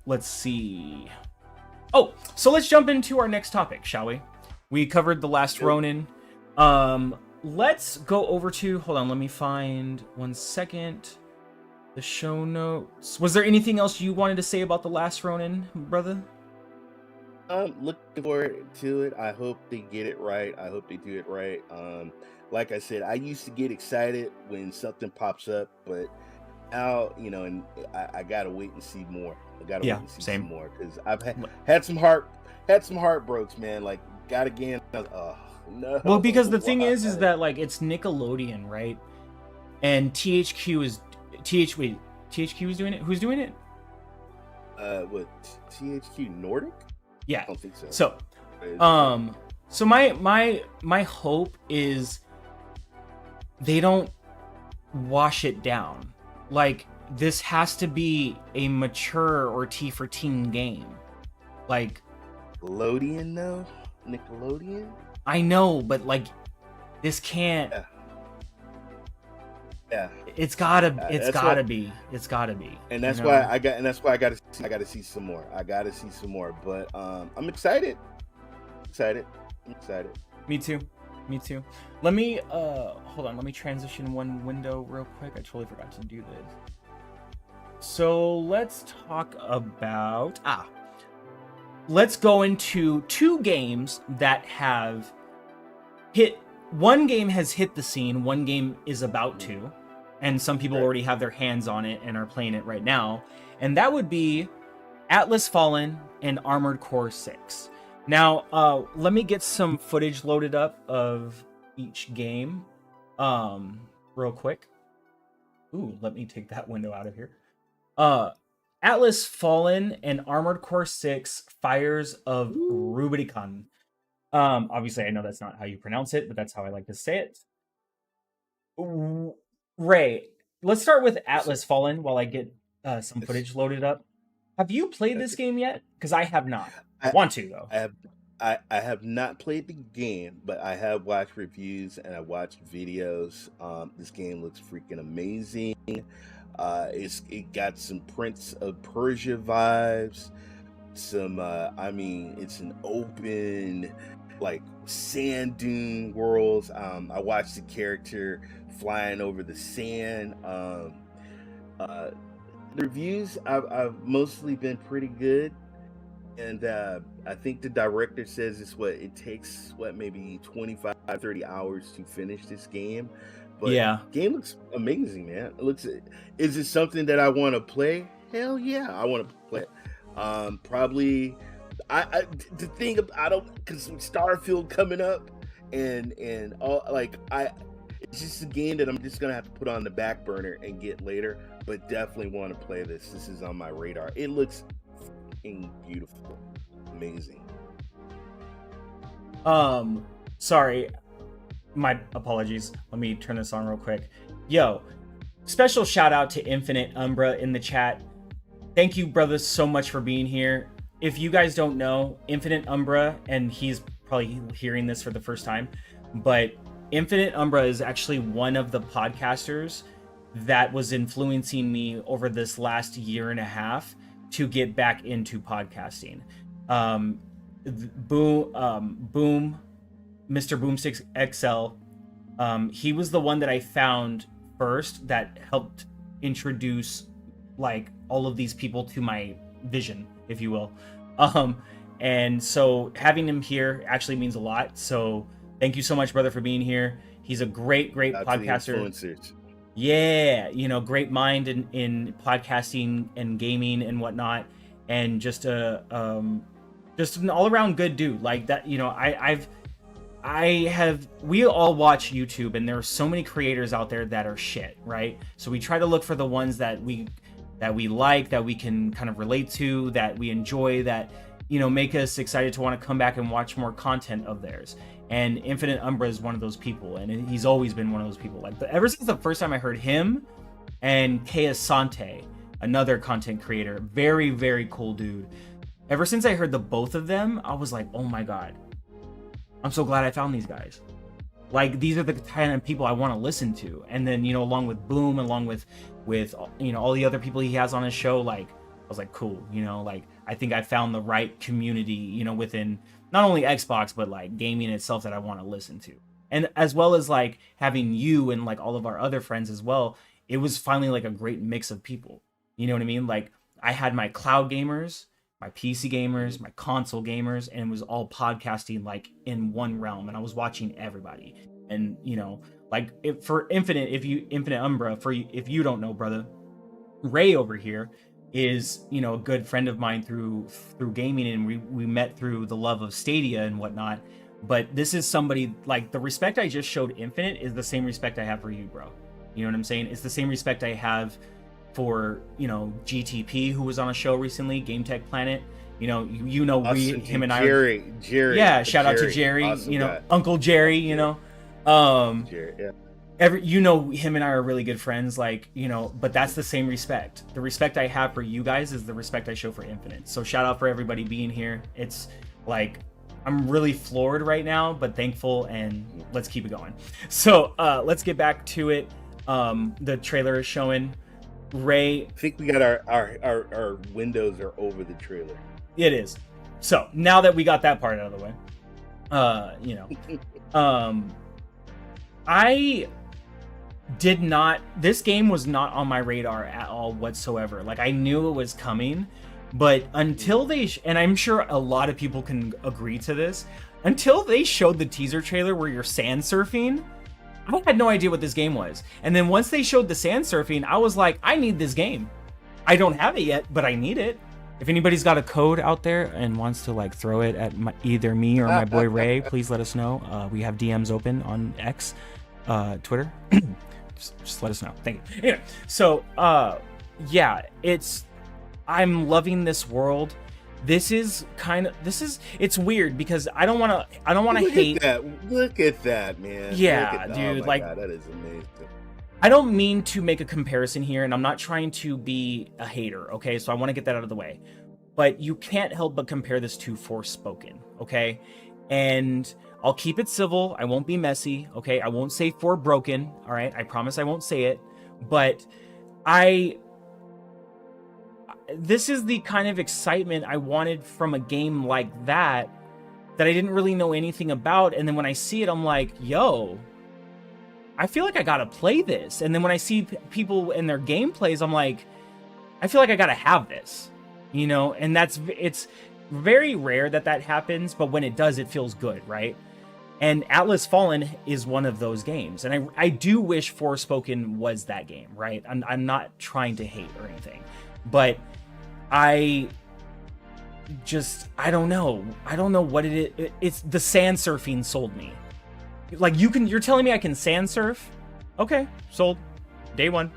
Let's see. Oh, so let's jump into our next topic, shall we? We covered the last Ronin. Let's go over to, hold on, let me find 1 second. The show notes. Was there anything else you wanted to say about the last Ronin, brother? I'm looking forward to it. I hope they get it right. I hope they do it right. Like I said, I used to get excited when something pops up, but now, you know, and I gotta wait and see more. I gotta wait and see some more, because I've had some heartbreaks, man. Like, got again. Oh no. Well, because the thing is that, like, it's Nickelodeon, right? And THQ is THQ is doing it. Who's doing it? What, THQ Nordic? Yeah. I don't think so. So my hope is they don't wash it down. Like, this has to be a mature or T for teen game. Like, Nickelodeon though? Nickelodeon? I know, but like, this can't. Yeah. It's gotta be. And that's why I gotta see some more. I gotta see some more. But I'm excited. I'm excited. Me too. Let me hold on, let me transition one window real quick. I totally forgot to do this. So let's talk about let's go into 2 games that have hit. One game has hit the scene, one game is about to, and some people already have their hands on it and are playing it right now. And that would be Atlas Fallen and Armored Core 6. Now, let me get some footage loaded up of each game real quick. Ooh, let me take that window out of here. Atlas Fallen and Armored Core 6 Fires of Rubicon. Obviously, I know that's not how you pronounce it, but that's how I like to say it. Ray, let's start with Atlas Fallen while I get some footage loaded up. Have you played this game yet? Because I have not. I want to, though. I have not played the game, but I have watched reviews and I watched videos. This game looks freaking amazing. It got some Prince of Persia vibes. Some, I mean, it's an open, like, sand dune worlds. I watched the character flying over the sand. The reviews I've mostly been pretty good, and I think the director says it takes maybe 25-30 hours to finish this game. But yeah, game looks amazing, man. Is it something that I want to play? Hell yeah, I want to play it. Probably the thing I don't, because Starfield coming up and all, like, it's just a game that I'm just gonna have to put on the back burner and get later, but definitely want to play this. This is on my radar. It looks fucking beautiful, amazing. Sorry, my apologies. Let me turn this on real quick. Yo, special shout out to Infinite Umbra in the chat. Thank you, brothers, so much for being here. If you guys don't know, Infinite Umbra, and he's probably hearing this for the first time, but Infinite Umbra is actually one of the podcasters that was influencing me over this last year and a half to get back into podcasting. Boom, Mr. Boomsticks XL. He was the one that I found first that helped introduce, like, all of these people to my vision, if you will. And so having him here actually means a lot. So thank you so much, brother, for being here. He's a great podcaster. Yeah, you know, great mind in podcasting and gaming and whatnot, and just an all-around good dude. Like that, you know, we all watch YouTube, and there are so many creators out there that are shit, right? So we try to look for the ones that we like, that we can kind of relate to, that we enjoy, that, you know, make us excited to want to come back and watch more content of theirs. And Infinite Umbra is one of those people, and he's always been one of those people. Like, ever since the first time I heard him and Kea Sante, another content creator, very, very cool dude. Ever since I heard the both of them, I was like, oh my god, I'm so glad I found these guys. Like, these are the kind of people I want to listen to. And then, you know, along with Boom, along with you know, all the other people he has on his show, like, I was like, cool, you know, like, I think I found the right community, you know, within not only Xbox but like gaming itself that I want to listen to. And as well as like having you and like all of our other friends as well, it was finally like a great mix of people. You know what I mean? Like, I had my cloud gamers, my PC gamers, my console gamers, and it was all podcasting like in one realm, and I was watching everybody. And you know, like, for Infinite, Infinite Umbra, if you don't know, brother, Ray over here is, you know, a good friend of mine through gaming, and we met through the love of Stadia and whatnot. But this is somebody, like, the respect I just showed Infinite is the same respect I have for you, bro. You know what I'm saying? It's the same respect I have for, you know, GTP, who was on a show recently, Game Tech Planet. You know, Awesome, him and I. Jerry. Yeah, shout out to Jerry, Jerry. awesome You know, guy. Uncle Jerry. You know, Jerry, yeah. you know, him and I are really good friends. Like, you know, but that's the same respect. The respect I have for you guys is the respect I show for Infinite. So shout out for everybody being here. It's like, I'm really floored right now, but thankful, and let's keep it going. So let's get back to it. The trailer is showing. Ray, I think we got our windows are over the trailer. it is. So now that we got that part out of the way, you know, I did not. This game was not on my radar at all whatsoever. Like, I knew it was coming, but until they and I'm sure a lot of people can agree to this, until they showed the teaser trailer where you're sand surfing, I had no idea what this game was. And then once they showed the sand surfing, I was like, I need this game. I don't have it yet, but I need it. If anybody's got a code out there and wants to like throw it at either me or my boy Ray, please let us know. We have DMs open on X, Twitter. just let us know. Thank you. Anyway, so yeah, I'm loving this world. It's weird because I don't want to hate that. Look at that, man. Yeah, dude, oh my like, God, that is amazing. I don't mean to make a comparison here, and I'm not trying to be a hater, okay? So I want to get that out of the way. But you can't help but compare this to Forspoken, okay? And I'll keep it civil. I won't be messy, okay? I won't say Broken, all right? I promise I won't say it. But this is the kind of excitement I wanted from a game like that I didn't really know anything about. And then when I see it, I'm like, yo, I feel like I gotta play this. And then when I see people in their gameplays, I'm like, I feel like I gotta have this, you know? And it's very rare that happens, but when it does, it feels good, right? And Atlas Fallen is one of those games. And I do wish Forspoken was that game, right? I'm not trying to hate or anything, but I don't know. I don't know what it is. It's the sand surfing sold me. Like, you're telling me I can sand surf? Okay, sold. Day one.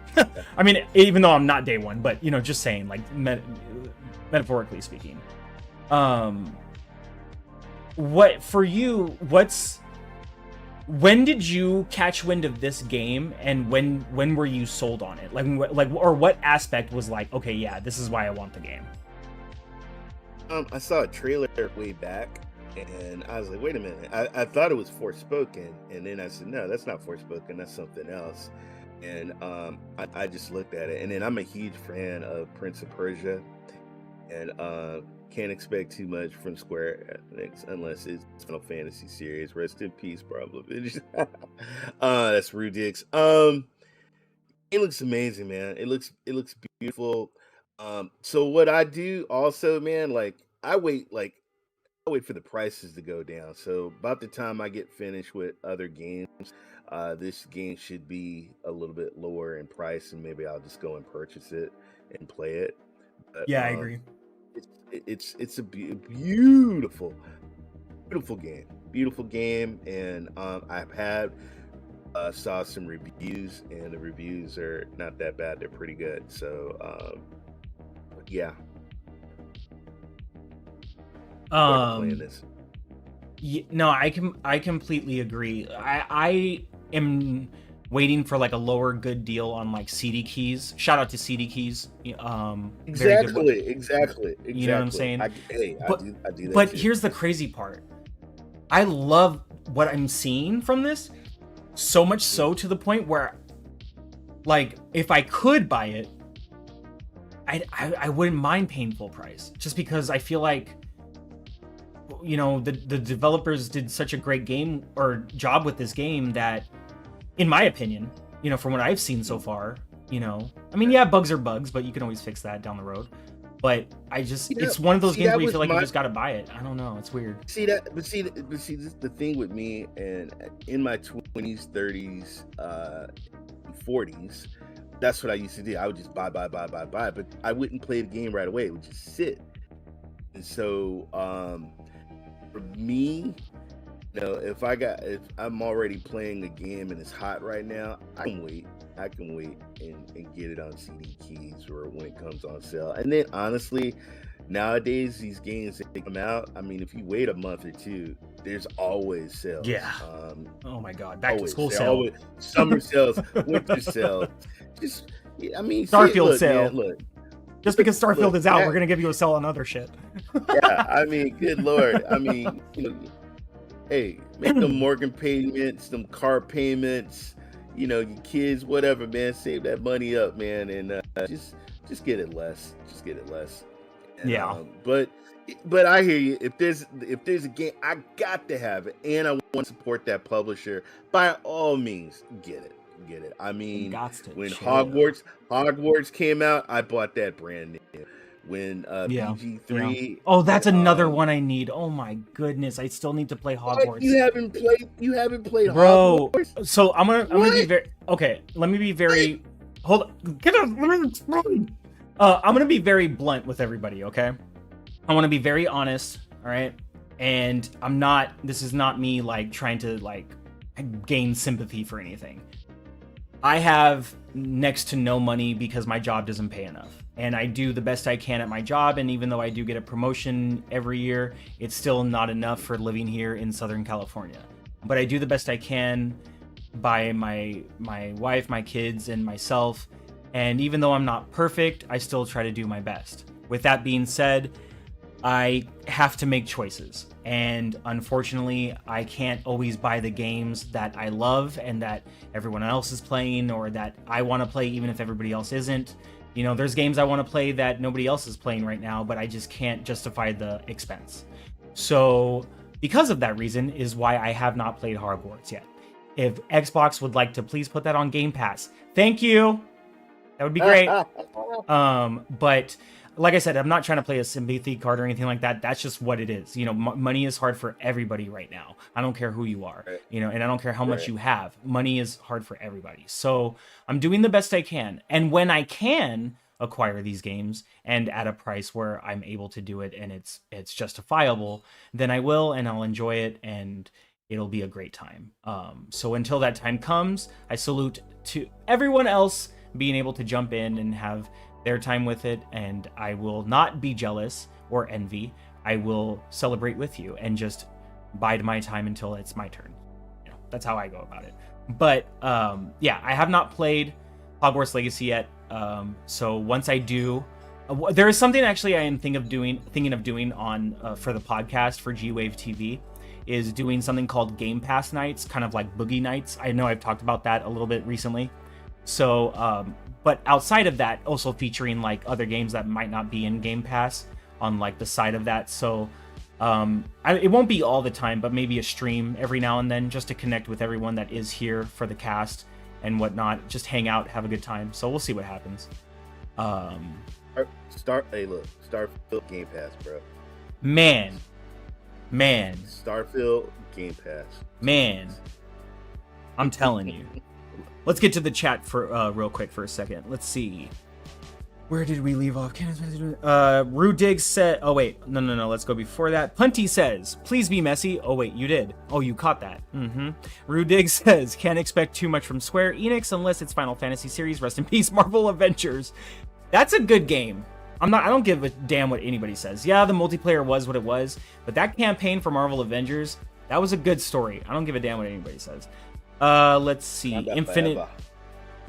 I mean, even though I'm not day one, but, you know, just saying, like, metaphorically speaking. What for you? When did you catch wind of this game, and when were you sold on it? Like, or what aspect was like, okay, yeah, this is why I want the game? I saw a trailer way back, and I was like, wait a minute. I thought it was Forspoken, and then I said, no, that's not Forspoken. That's something else. And I just looked at it, and then I'm a huge fan of Prince of Persia, and can't expect too much from Square Enix unless it's Final Fantasy series. Rest in peace, probably. That's Rudix. It looks amazing, man. It looks beautiful. So what I do also, man, like I wait for the prices to go down. So about the time I get finished with other games, this game should be a little bit lower in price, and maybe I'll just go and purchase it and play it. But, Yeah, I agree. it's a beautiful game, and I've had saw some reviews, and the reviews are not that bad. They're pretty good. So yeah. Playing this. No, I completely agree. I am waiting for like a lower good deal on like CD keys. Shout out to CD keys. Very good one. Exactly. You know what I'm saying? I But do that but too. here's the crazy part. I love what I'm seeing from this, so much so to the point where, like, if I could buy it, I wouldn't mind paying full price, just because I feel like, you know, the developers did such a great game or job with this game that, in my opinion, you know, from what I've seen so far, you know, I mean, yeah, bugs are bugs, but you can always fix that down the road. But I just, it's one of those games where you feel like you just gotta buy it. I don't know, it's weird. But see, this is the thing with me, and in my 20s, 30s, 40s, that's what I used to do. I would just buy, but I wouldn't play the game right away. It would just sit. And so, for me, you know, if I'm already playing a game and it's hot right now, I can wait and get it on CD keys or when it comes on sale. And then honestly, nowadays these games that come out, I mean, if you wait a month or two, there's always sales. Yeah. Oh my god, back to school sale, always, summer sales, winter sales. Just, I mean, Starfield sale. Man, look. Just because Starfield is out, we're gonna give you a sell on other shit. Yeah, I mean, good lord. I mean, you know, hey, make them mortgage payments, them car payments, you know, your kids, whatever, man. Save that money up, man, and just get it less. Just get it less. And, yeah. But I hear you. If there's a game, I got to have it, and I want to support that publisher. By all means, get it. I mean, when Hogwarts came out, I bought that brand new. When BG3, oh, that's another one I need. Oh my goodness, I still need to play Hogwarts. What? You haven't played bro, Hogwarts? So I'm gonna be very okay. Let me be very hold on. I'm gonna be very blunt with everybody, okay? I want to be very honest, all right? And this is not me like trying to like gain sympathy for anything. I have next to no money because my job doesn't pay enough. And I do the best I can at my job, and even though I do get a promotion every year, it's still not enough for living here in Southern California. But I do the best I can by my wife, my kids, and myself. And even though I'm not perfect, I still try to do my best. With that being said, I have to make choices. And unfortunately, I can't always buy the games that I love and that everyone else is playing, or that I want to play even if everybody else isn't. You know, there's games I want to play that nobody else is playing right now, but I just can't justify the expense. So because of that reason is why I have not played Hogwarts yet. If Xbox would like to please put that on Game Pass, thank you. That would be great. But like I said, I'm not trying to play a sympathy card or anything like that. That's just what it is. You know, money is hard for everybody right now. I don't care who you are, you know, and I don't care how much you have. Money is hard for everybody. So I'm doing the best I can. And when I can acquire these games and at a price where I'm able to do it and it's justifiable, then I will, and I'll enjoy it, and it'll be a great time. So until that time comes, I salute to everyone else being able to jump in and have their time with it, and I will not be jealous or envy. I will celebrate with you and just bide my time until it's my turn. You know, that's how I go about it. But yeah, I have not played Hogwarts Legacy yet. So once I do, there is something actually I am thinking of doing on for the podcast for G-Wave TV, is doing something called Game Pass nights, kind of like boogie nights. I know I've talked about that a little bit recently. So, but outside of that, also featuring like other games that might not be in Game Pass on like the side of that. So it won't be all the time, but maybe a stream every now and then, just to connect with everyone that is here for the cast and whatnot. Just hang out, have a good time. So we'll see what happens. Hey, look, Starfield Game Pass, bro. Man. Starfield Game Pass. Man. I'm telling you. Let's get to the chat for real quick for a second. Let's see. Where did we leave off? Rudig said... Oh, wait. No. Let's go before that. Punty says, please be messy. Oh, wait. You did. Oh, you caught that. Rudig says, can't expect too much from Square Enix unless it's Final Fantasy series. Rest in peace, Marvel Avengers. That's a good game. I don't give a damn what anybody says. Yeah, the multiplayer was what it was, but that campaign for Marvel Avengers, that was a good story. I don't give a damn what anybody says. Let's see. Wakanda Infinite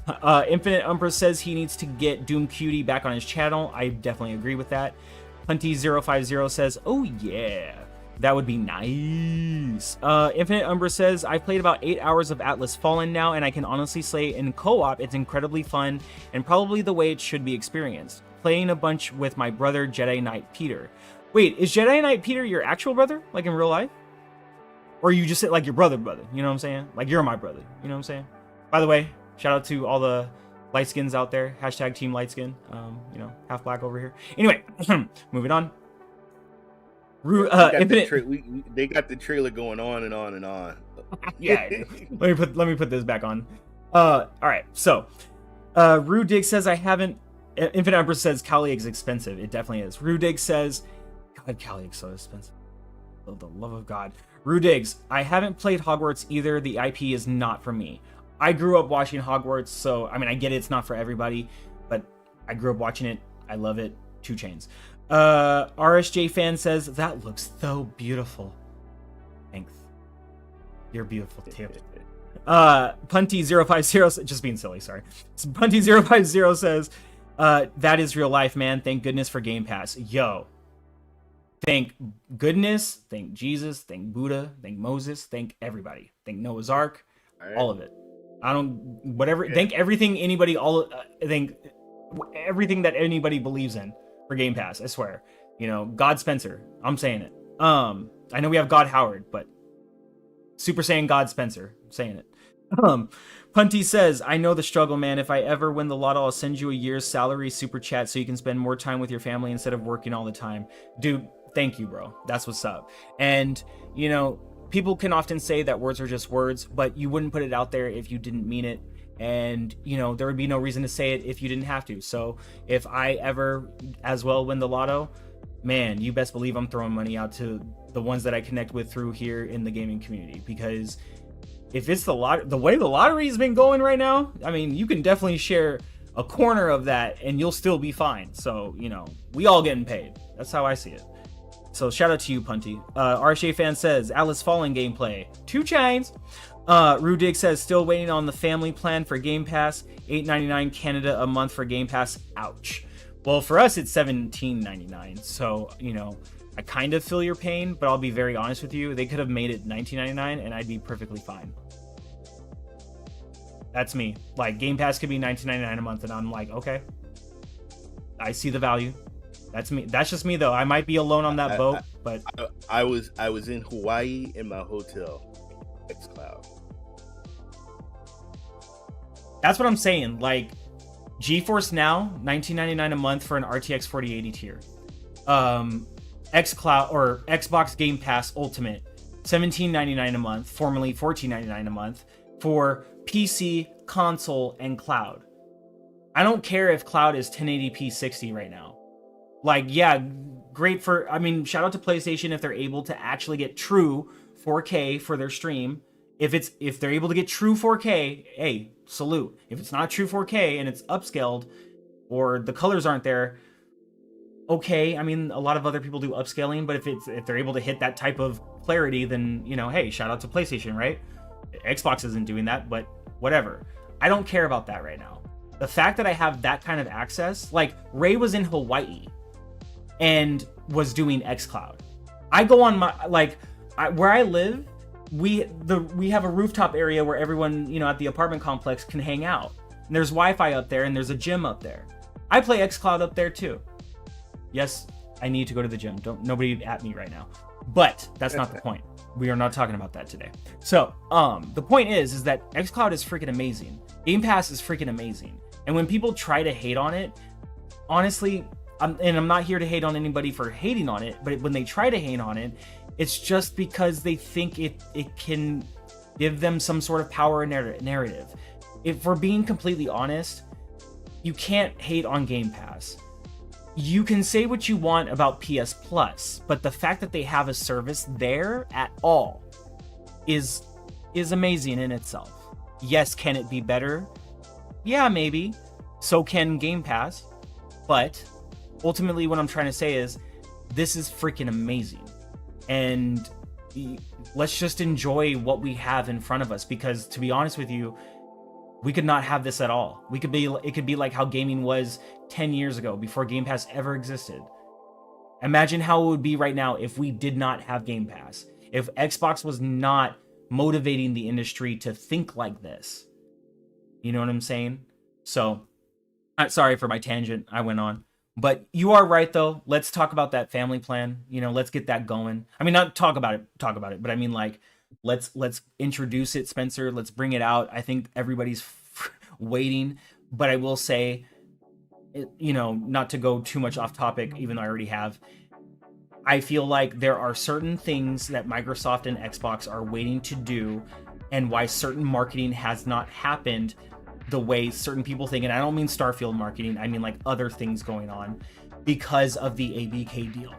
forever. Infinite Umbra says he needs to get Doom Cutie back on his channel. I definitely agree with that. Punty050 says, oh yeah, that would be nice. Infinite Umbra says, I've played about 8 hours of Atlas Fallen now, and I can honestly say in co-op, it's incredibly fun and probably the way it should be experienced. Playing a bunch with my brother, Jedi Knight Peter. Wait, is Jedi Knight Peter your actual brother, like in real life? Or you just say like your brother, you know what I'm saying? Like you're my brother, you know what I'm saying? By the way, shout out to all the light skins out there. Hashtag Team Light Skin. You know, half black over here. Anyway, moving on. They got the trailer going on and on and on. Yeah. let me put this back on. All right. So, Rudig says I haven't. Infinite Empress says Cali is expensive. It definitely is. Rudig says, God, Cali is so expensive. For the love of God. Rudigs, I haven't played Hogwarts either. The IP is not for me. I grew up watching Hogwarts, so I mean, I get it's not for everybody, but I grew up watching it. I love it. 2 Chains. RSJ fan says that looks so beautiful. Thanks. You're beautiful too. Punty050, just being silly, sorry. Punty050 says, that is real life, man. Thank goodness for Game Pass. Yo. Thank goodness, thank Jesus, thank Buddha, thank Moses, thank everybody. Thank Noah's Ark, all of it. I don't, whatever, yeah. Thank everything anybody, thank everything that anybody believes in for Game Pass, I swear. You know, God Spencer, I'm saying it. I know we have God Howard, but Super Saiyan God Spencer, I'm saying it. Punty says, I know the struggle, man. If I ever win the lotto, I'll send you a year's salary super chat so you can spend more time with your family instead of working all the time. Dude, thank you, bro. That's what's up. And, you know, people can often say that words are just words, but you wouldn't put it out there if you didn't mean it. And, you know, there would be no reason to say it if you didn't have to. So if I ever as well win the lotto, man, you best believe I'm throwing money out to the ones that I connect with through here in the gaming community. Because if it's the way the lottery's been going right now, I mean, you can definitely share a corner of that and you'll still be fine. So, you know, we all getting paid. That's how I see it. So shout out to you, Punty. RSJ fan says, Atlas Fallen gameplay. 2 Chains. Rudig says, still waiting on the family plan for Game Pass. $8.99 Canada a month for Game Pass. Ouch. Well, for us, it's $17.99. So, you know, I kind of feel your pain, but I'll be very honest with you. They could have made it $19.99 and I'd be perfectly fine. That's me. Like, Game Pass could be $19.99 a month and I'm like, okay. I see the value. That's me. That's just me, though. I might be alone on that boat, but I was in Hawaii in my hotel. XCLOUD. That's what I'm saying. Like, GeForce Now, $19.99 a month for an RTX 4080 tier. XCLOUD or Xbox Game Pass Ultimate, $17.99 a month, formerly $14.99 a month for PC, console, and cloud. I don't care if cloud is 1080p 60 right now. Like, yeah, great for, I mean, shout out to PlayStation if they're able to actually get true 4K for their stream. If they're able to get true 4K, hey, salute. If it's not true 4K and it's upscaled or the colors aren't there, okay. I mean, a lot of other people do upscaling, but if they're able to hit that type of clarity, then, you know, hey, shout out to PlayStation, right? Xbox isn't doing that, but whatever. I don't care about that right now. The fact that I have that kind of access, like Ray was in Hawaii and was doing xCloud. I go on my, where I live, we have a rooftop area where everyone, you know, at the apartment complex can hang out. And there's Wi-Fi up there and there's a gym up there. I play xCloud up there too. Yes, I need to go to the gym. Nobody at me right now. But that's not the point. We are not talking about that today. So, the point is that xCloud is freaking amazing. Game Pass is freaking amazing. And when people try to hate on it, honestly, I'm not here to hate on anybody for hating on it, but when they try to hate on it, it's just because they think it can give them some sort of power narrative. If we're being completely honest, you can't hate on Game Pass. You can say what you want about PS Plus, but the fact that they have a service there at all is amazing in itself. Yes, can it be better? Yeah, maybe. So can Game Pass. But ultimately what I'm trying to say is this is freaking amazing. And let's just enjoy what we have in front of us, because to be honest with you, we could not have this at all. It could be like how gaming was 10 years ago before Game Pass ever existed. Imagine how it would be right now if we did not have Game Pass. If Xbox was not motivating the industry to think like this. You know what I'm saying? So, sorry for my tangent. I went on. But you are right, though. Let's talk about that family plan. You know, let's get that going. I mean, not talk about it. But I mean, like, let's introduce it, Spencer. Let's bring it out. I think everybody's waiting. But I will say, you know, not to go too much off topic, even though I already have, I feel like there are certain things that Microsoft and Xbox are waiting to do, and why certain marketing has not happened the way certain people think. And I don't mean Starfield marketing, I mean like other things going on because of the ABK deal.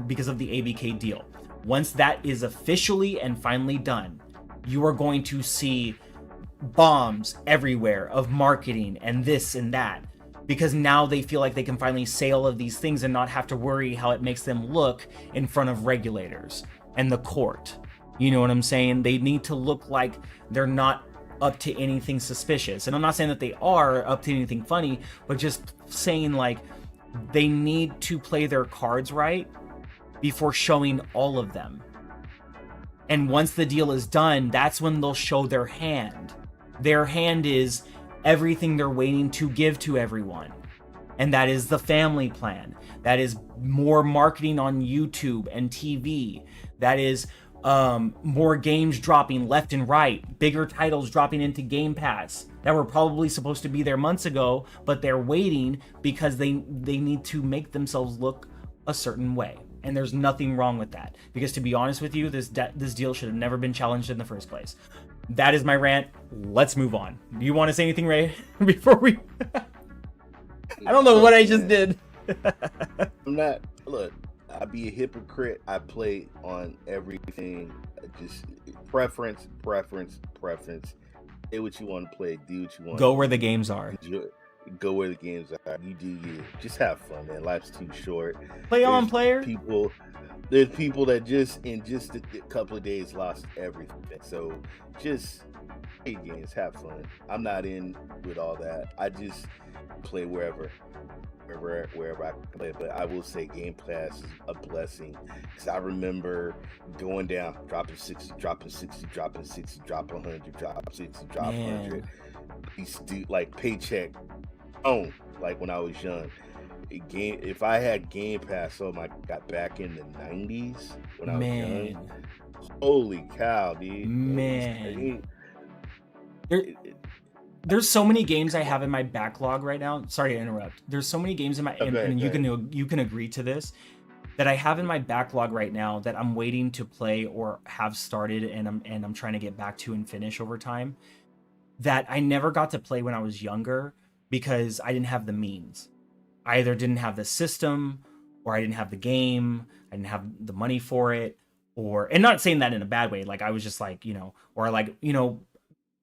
Because of the ABK deal. Once that is officially and finally done, you are going to see bombs everywhere of marketing and this and that, because now they feel like they can finally say all of these things and not have to worry how it makes them look in front of regulators and the court. You know what I'm saying? They need to look like they're not up to anything suspicious. And I'm not saying that they are up to anything funny, but just saying like they need to play their cards right before showing all of them. And once the deal is done, that's when they'll show their hand. Their hand is everything they're waiting to give to everyone. And that is the family plan. That is more marketing on YouTube and TV. That is more games dropping left and right, bigger titles dropping into Game Pass that were probably supposed to be there months ago, but they're waiting because they need to make themselves look a certain way. And there's nothing wrong with that, because to be honest with you, this deal should have never been challenged in the first place. That is my rant. Let's move on. Do you want to say anything, Ray, before we I don't know what I just did. I'm not, look, I'd be a hypocrite. I play on everything. Just preference. Say what you want to play. Do what you want. Go where the games are. Enjoy. Go where the games are. You do you. Just have fun, man. Life's too short. Play on, player. There's people that just in just a couple of days lost everything. So just play games, have fun. I'm not in with all that. I just play wherever I can play. But I will say Game Pass is a blessing, because I remember going down, dropping 60, dropping 60, dropping 60, drop 100, drop 60, drop 100. Used to do like paycheck on, like when I was young. If I had Game Pass, got back in the 90s when I was young. Holy cow, dude. Man. There's so many games I have in my backlog right now. Sorry to interrupt. There's so many games in my and you can agree to this, that I have in my backlog right now that I'm waiting to play or have started and I'm trying to get back to and finish over time, that I never got to play when I was younger because I didn't have the means. I either didn't have the system, or I didn't have the game, I didn't have the money for it, and not saying that in a bad way, like I was just like,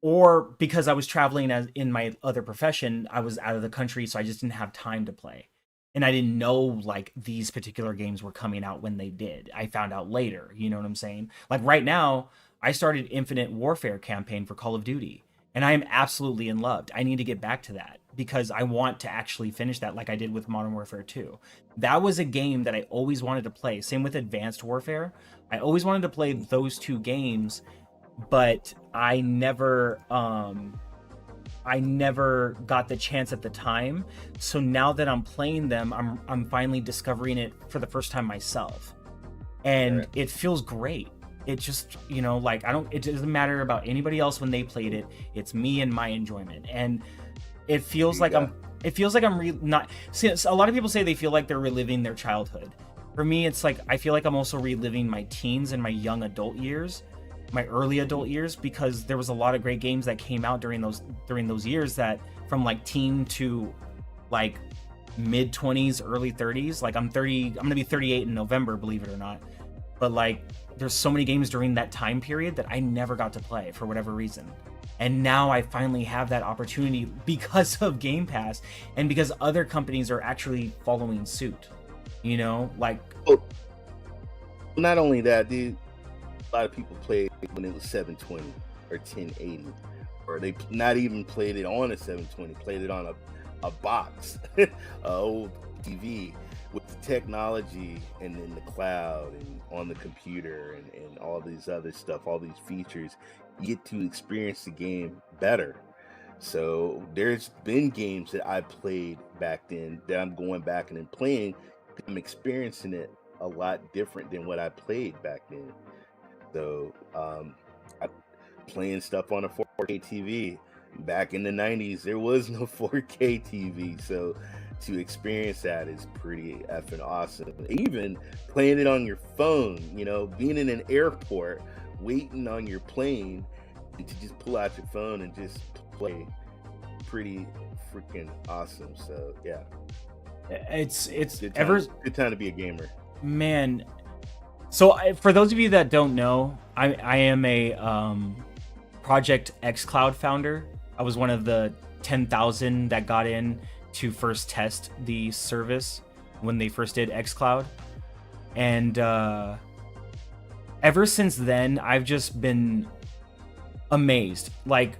or because I was traveling as in my other profession, I was out of the country, so I just didn't have time to play. And I didn't know like these particular games were coming out when they did. I found out later, you know what I'm saying? Like right now, I started Infinite Warfare campaign for Call of Duty, and I am absolutely in love. I need to get back to that because I want to actually finish that like I did with Modern Warfare 2. That was a game that I always wanted to play. Same with Advanced Warfare. I always wanted to play those two games, but I never got the chance at the time. So now that I'm playing them, I'm finally discovering it for the first time myself. And it feels great. It just, like it doesn't matter about anybody else when they played it. It's me and my enjoyment. And it feels like I'm not. See, a lot of people say they feel like they're reliving their childhood. For me, it's like I feel like I'm also reliving my teens and my young adult years, my early adult years, because there was a lot of great games that came out during those years, that from like teen to like mid 20s, early 30s. Like I'm gonna be 38 in November, believe it or not. But like there's so many games during that time period that I never got to play for whatever reason. And now I finally have that opportunity because of Game Pass and because other companies are actually following suit. Like, well, not only that, dude, A lot of people played when it was 720 or 1080, or they not even played it on a 720, played it on a box, a old TV. With the technology and in the cloud and on the computer and all these other stuff, all these features, you get to experience the game better. So there's been games that I played back then that I'm going back and then playing. I'm experiencing it a lot different than what I played back then. So I playing stuff on a 4K TV. Back in the 90s, there was no 4K TV, so to experience that is pretty effing awesome. Even playing it on your phone, being in an airport, waiting on your plane, and to just pull out your phone and just play, pretty freaking awesome. So yeah, It's good time. ever Good time to be a gamer. man. So for those of you that don't know, I am a Project XCloud founder. I was one of the 10,000 that got in to first test the service when they first did XCloud. And ever since then, I've just been amazed. Like,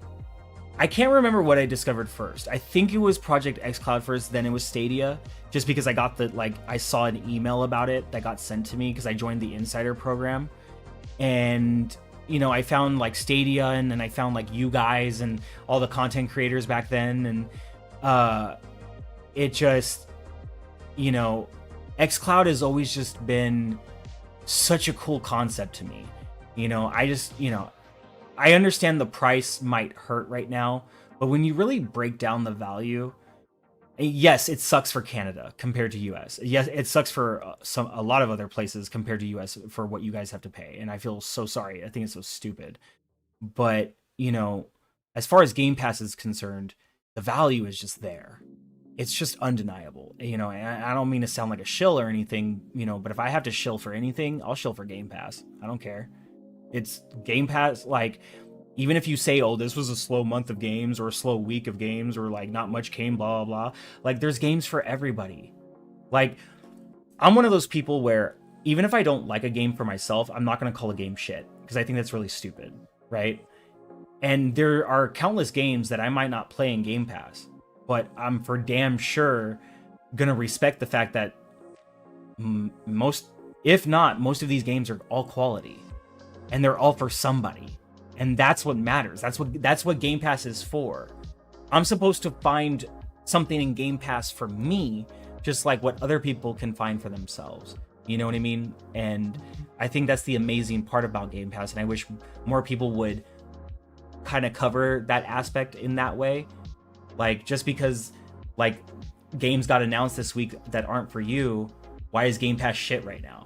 I can't remember what I discovered first. I think it was Project XCloud first, then it was Stadia, just because I got I saw an email about it that got sent to me because I joined the Insider program. And I found like Stadia, and then I found like you guys and all the content creators back then, and it just, XCloud has always just been such a cool concept to me. I understand the price might hurt right now, but when you really break down the value, yes, it sucks for Canada compared to US. Yes, it sucks for a lot of other places compared to US for what you guys have to pay. And I feel so sorry. I think it's so stupid. But, as far as Game Pass is concerned, the value is just there. It's just undeniable. And I don't mean to sound like a shill or anything, but if I have to shill for anything, I'll shill for Game Pass. I don't care. It's Game Pass, like, even if you say, oh, this was a slow month of games or a slow week of games or like not much came, blah, blah, blah. Like, there's games for everybody. Like, I'm one of those people where even if I don't like a game for myself, I'm not going to call a game shit because I think that's really stupid, right? And there are countless games that I might not play in Game Pass, but I'm for damn sure going to respect the fact that most, if not, most of these games are all quality and they're all for somebody. And that's what matters. That's what Game Pass is for. I'm supposed to find something in Game Pass for me, just like what other people can find for themselves. You know what I mean? And I think that's the amazing part about Game Pass. And I wish more people would kind of cover that aspect in that way. Like, just because like games got announced this week that aren't for you, why is Game Pass shit right now?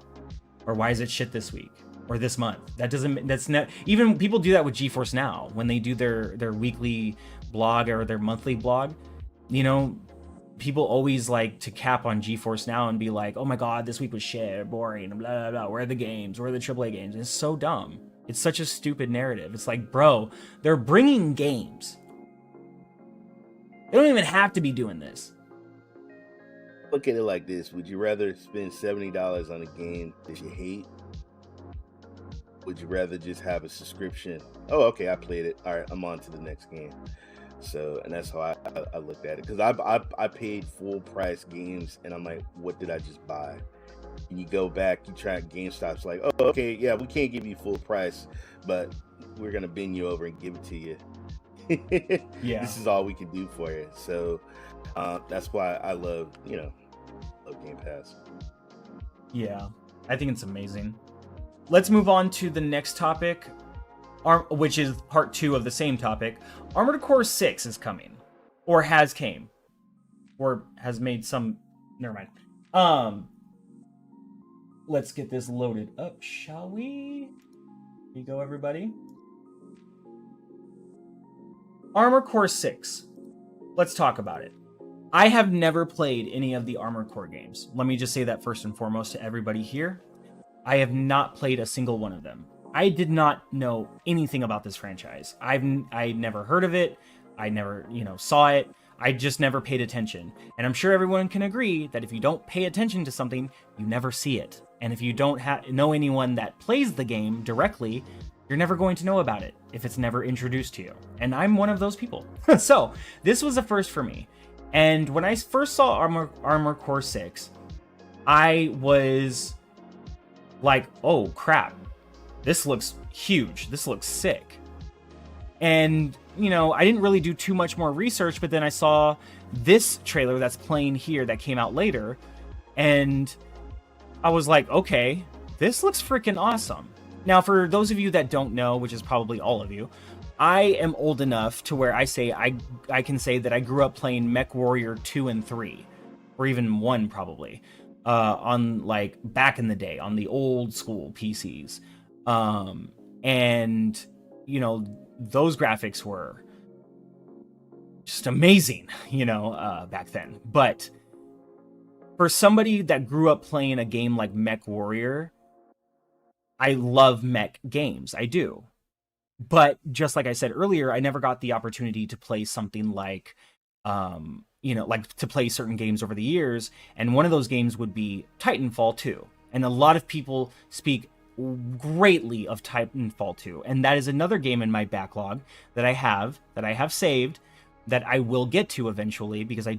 Or why is it shit this week? Or this month? That's not even, people do that with GeForce Now when they do their weekly blog or their monthly blog. People always like to cap on GeForce Now and be like, oh my god, this week was shit, boring, blah blah blah. Where are the games? Where are the AAA games? And it's so dumb. It's such a stupid narrative. It's like, bro, they're bringing games. They don't even have to be doing this. Look at it like this: would you rather spend $70 on a game that you hate? Would you rather just have a subscription? Oh, okay, I played it. All right, I'm on to the next game. So, and that's how I looked at it, because I paid full price games, and I'm like, what did I just buy? And you go back, you try GameStop's like, oh, okay, yeah, we can't give you full price, but we're gonna bend you over and give it to you. Yeah, This is all we can do for you. So that's why I love Game Pass. Yeah, I think it's amazing. Let's move on to the next topic, which is part 2 of the same topic. Armored Core 6 is coming, or has came, or has made some. Never mind. Let's get this loaded up, shall we? Here you go, everybody. Armored Core 6. Let's talk about it. I have never played any of the Armored Core games. Let me just say that first and foremost to everybody here. I have not played a single one of them. I did not know anything about this franchise. I never heard of it. I never, saw it. I just never paid attention. And I'm sure everyone can agree that if you don't pay attention to something, you never see it. And if you don't know anyone that plays the game directly, you're never going to know about it if it's never introduced to you. And I'm one of those people. So this was a first for me. And when I first saw Armor Core 6, I was like, oh crap, this looks huge. This looks sick. And, you know, I didn't really do too much more research, but then I saw this trailer that's playing here that came out later. And I was like, okay, this looks freaking awesome. Now, for those of you that don't know, which is probably all of you, I am old enough to where I can say that I grew up playing MechWarrior 2 and 3, or even 1 probably, on like back in the day on the old school PCs. And, you know, those graphics were just amazing, you know, back then. But for somebody that grew up playing a game like MechWarrior, I love mech games. I do. But just like I said earlier, I never got the opportunity to play something like, you know, like to play certain games over the years. And one of those games would be Titanfall 2. And a lot of people speak greatly of Titanfall 2. And that is another game in my backlog that I have saved that I will get to eventually because I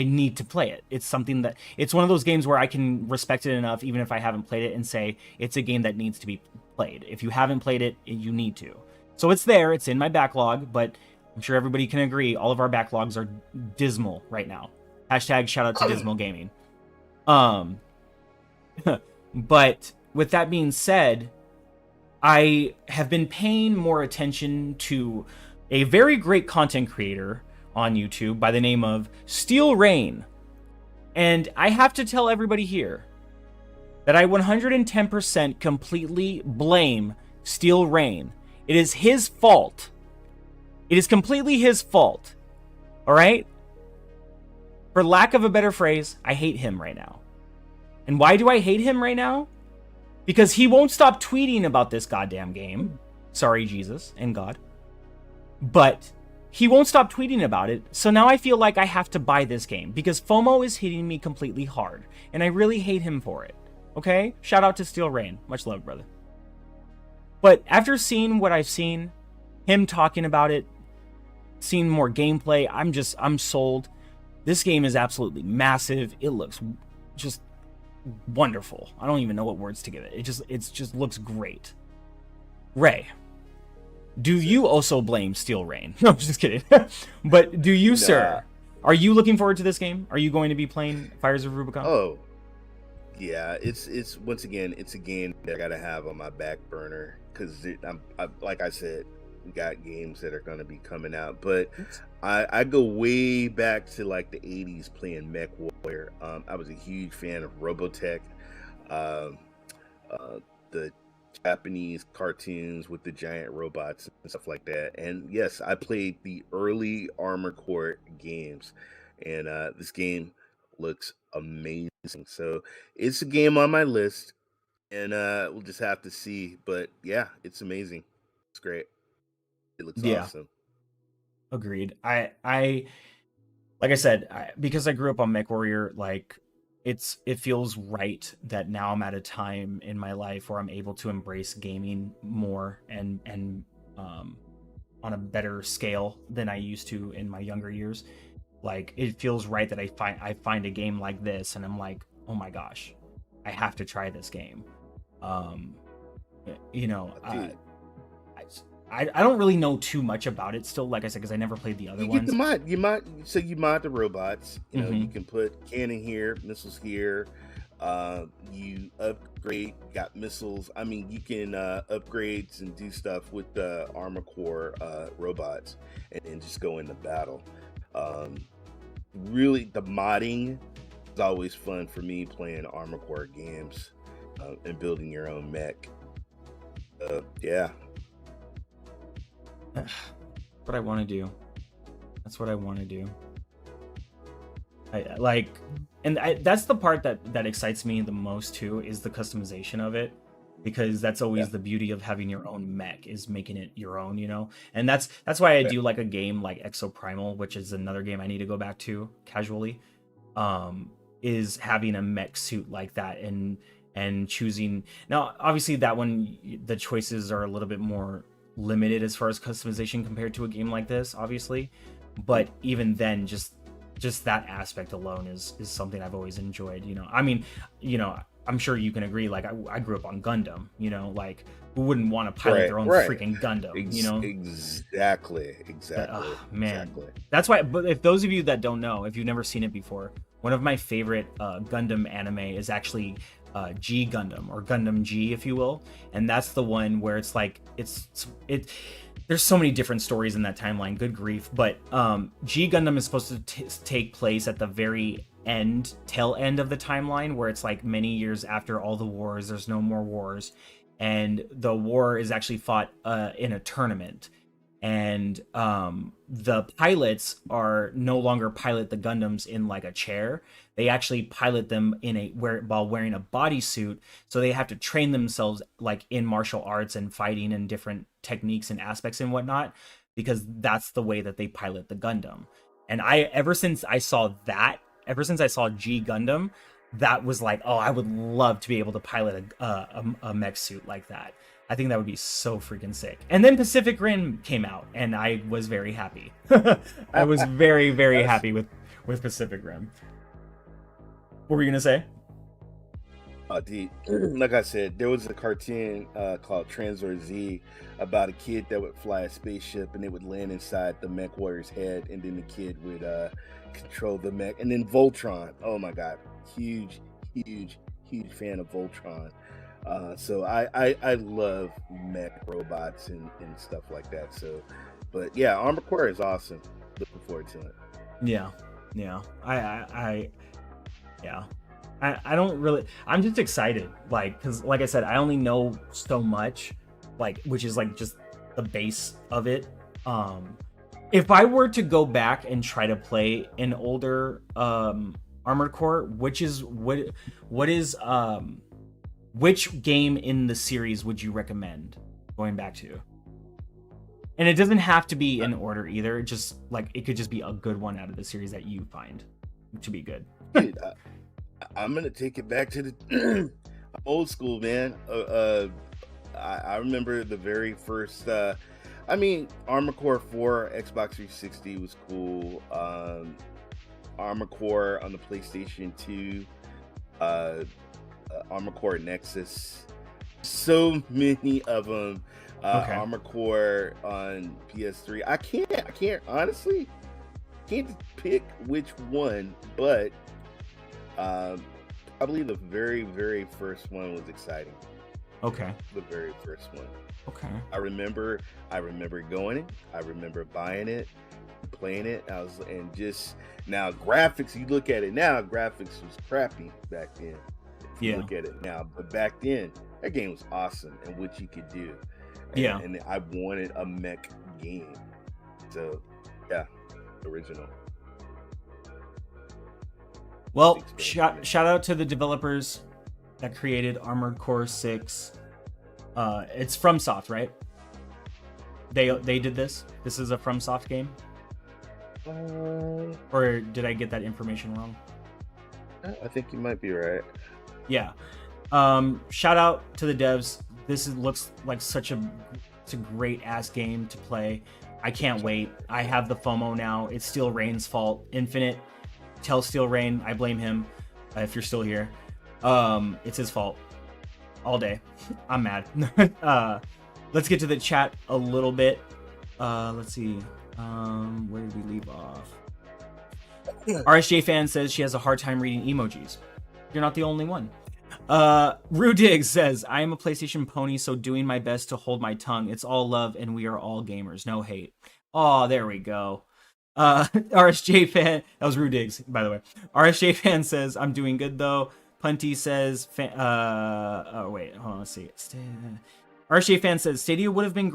need to play it. It's something that, it's one of those games where I can respect it enough, even if I haven't played it, and say it's a game that needs to be played. If you haven't played it, you need to. So it's there, it's in my backlog, but I'm sure everybody can agree, all of our backlogs are dismal right now. Hashtag shout out to Dismal Gaming. But with that being said, I have been paying more attention to a very great content creator on YouTube by the name of Steel Rain. And I have to tell everybody here that I 110% completely blame Steel Rain. It is his fault. It is completely his fault. All right? For lack of a better phrase, I hate him right now. And why do I hate him right now? Because he won't stop tweeting about this goddamn game. Sorry, Jesus and God. But he won't stop tweeting about it, so now I feel like I have to buy this game, because FOMO is hitting me completely hard, and I really hate him for it, okay? Shout out to Steel Rain. Much love, brother. But after seeing what I've seen, him talking about it, seeing more gameplay, I'm sold. This game is absolutely massive. It looks just wonderful. I don't even know what words to give it. It just looks great. Ray, do you also blame Steel Rain? No, I'm just kidding. But do you, sir? Are you looking forward to this game? Are you going to be playing Fires of Rubicon? Oh, yeah. It's once again, it's a game that I gotta have on my back burner because like I said, we got games that are gonna be coming out. But I go way back to like the '80s playing MechWarrior. I was a huge fan of Robotech. The Japanese cartoons with the giant robots and stuff like that. And yes, I played the early Armor Core games, and this game looks amazing. So it's a game on my list, and we'll just have to see. But yeah, it's amazing. It's great. It looks awesome. Agreed. I like I said, because I grew up on MechWarrior, like it feels right that now I'm at a time in my life where I'm able to embrace gaming more and on a better scale than I used to in my younger years. Like it feels right that I find a game like this and I'm like, oh my gosh, I have to try this game. You know, I don't really know too much about it still, like I said, because I never played the other ones. You mod the robots. You know, you can put cannon here, missiles here. You upgrade, got missiles. I mean, you can upgrades and do stuff with the Armor Core robots, and then just go into battle. Really, the modding is always fun for me playing Armor Core games and building your own mech. Yeah. That's what I want to do. That's what I want to do. I like, and that's the part that excites me the most too, is the customization of it. because that's Yeah. always the beauty of having your own mech, is making it your own, you know. And that's why I Yeah. do like a game like Exoprimal, which is another game I need to go back to casually. um is having a mech suit like that, and choosing. Now obviously that one, the choices are a little bit more limited as far as customization compared to a game like this, obviously. Mm. But even then, just that aspect alone is something I've always enjoyed, you know. I mean, you know, I'm sure you can agree, like I grew up on Gundam, you know, like who wouldn't want to pilot Right. their own Right. freaking Gundam, you know. Exactly. But Exactly. man, Exactly. that's why. But if those of you that don't know, if you've never seen it before, one of my favorite Gundam anime is actually G Gundam, or Gundam G, if you will, and that's the one where it's like it. There's so many different stories in that timeline. Good grief! But G Gundam is supposed to take place at the very tail end of the timeline, where it's like many years after all the wars. There's no more wars, and the war is actually fought in a tournament, and the pilots are no longer pilot the Gundams in like a chair. They actually pilot them in while wearing a bodysuit. So they have to train themselves like in martial arts and fighting and different techniques and aspects and whatnot, because that's the way that they pilot the Gundam. And ever since I saw G Gundam, that was like, oh, I would love to be able to pilot a mech suit like that. I think that would be so freaking sick. And then Pacific Rim came out, and I was very happy. I was very, very That's happy with Pacific Rim. What were you gonna say? like I said, there was a cartoon called Transor Z about a kid that would fly a spaceship and it would land inside the mech warrior's head, and then the kid would control the mech. And then Voltron. Oh my God, huge, huge, huge fan of Voltron. So I love mech robots and stuff like that. So, but yeah, Armored Core is awesome. Looking forward to it. Yeah, yeah. Yeah. I don't really. I'm just excited, like, because like I said, I only know so much, like, which is like just the base of it. If I were to go back and try to play an older Armored Core, which game in the series would you recommend going back to? And it doesn't have to be in order either. Just like it could just be a good one out of the series that you find to be good. Dude, I'm gonna take it back to the old school, man. I remember the very first. I mean, Armored Core 4 Xbox 360 was cool. Armored Core on the PlayStation 2. Armored Core Nexus. So many of them. Okay. Armored Core on PS3. I can't honestly can't pick which one, but probably the very, very first one was exciting. Okay. The very first one. Okay. I remember going it. I remember buying it, playing it. And just now graphics. You look at it now, graphics was crappy back then. If you look at it now, but back then that game was awesome and what you could do. And I wanted a mech game. So yeah, original. Well, shout out to the developers that created Armored Core 6. It's FromSoft, right? They did this. This is a FromSoft game. Or did I get that information wrong? I think you might be right. Yeah. Shout out to the devs. This looks like it's a great ass game to play. I can't wait. I have the FOMO now. It's Steel Rain's fault. Infinite. Tell Steel Rain I blame him. If you're still here, it's his fault. All day. I'm mad. Let's get to the chat a little bit. Let's see. Where did we leave off? RSJ fan says she has a hard time reading emojis. You're not the only one. Rudig says, I am a PlayStation pony, so doing my best to hold my tongue. It's all love and we are all gamers. No hate. Oh, there we go. RSJ fan, that was Rudigs, by the way. RSJ fan says, I'm doing good though. Punty says, oh wait, hold on, let's see. RSJ fan says, Stadia would have been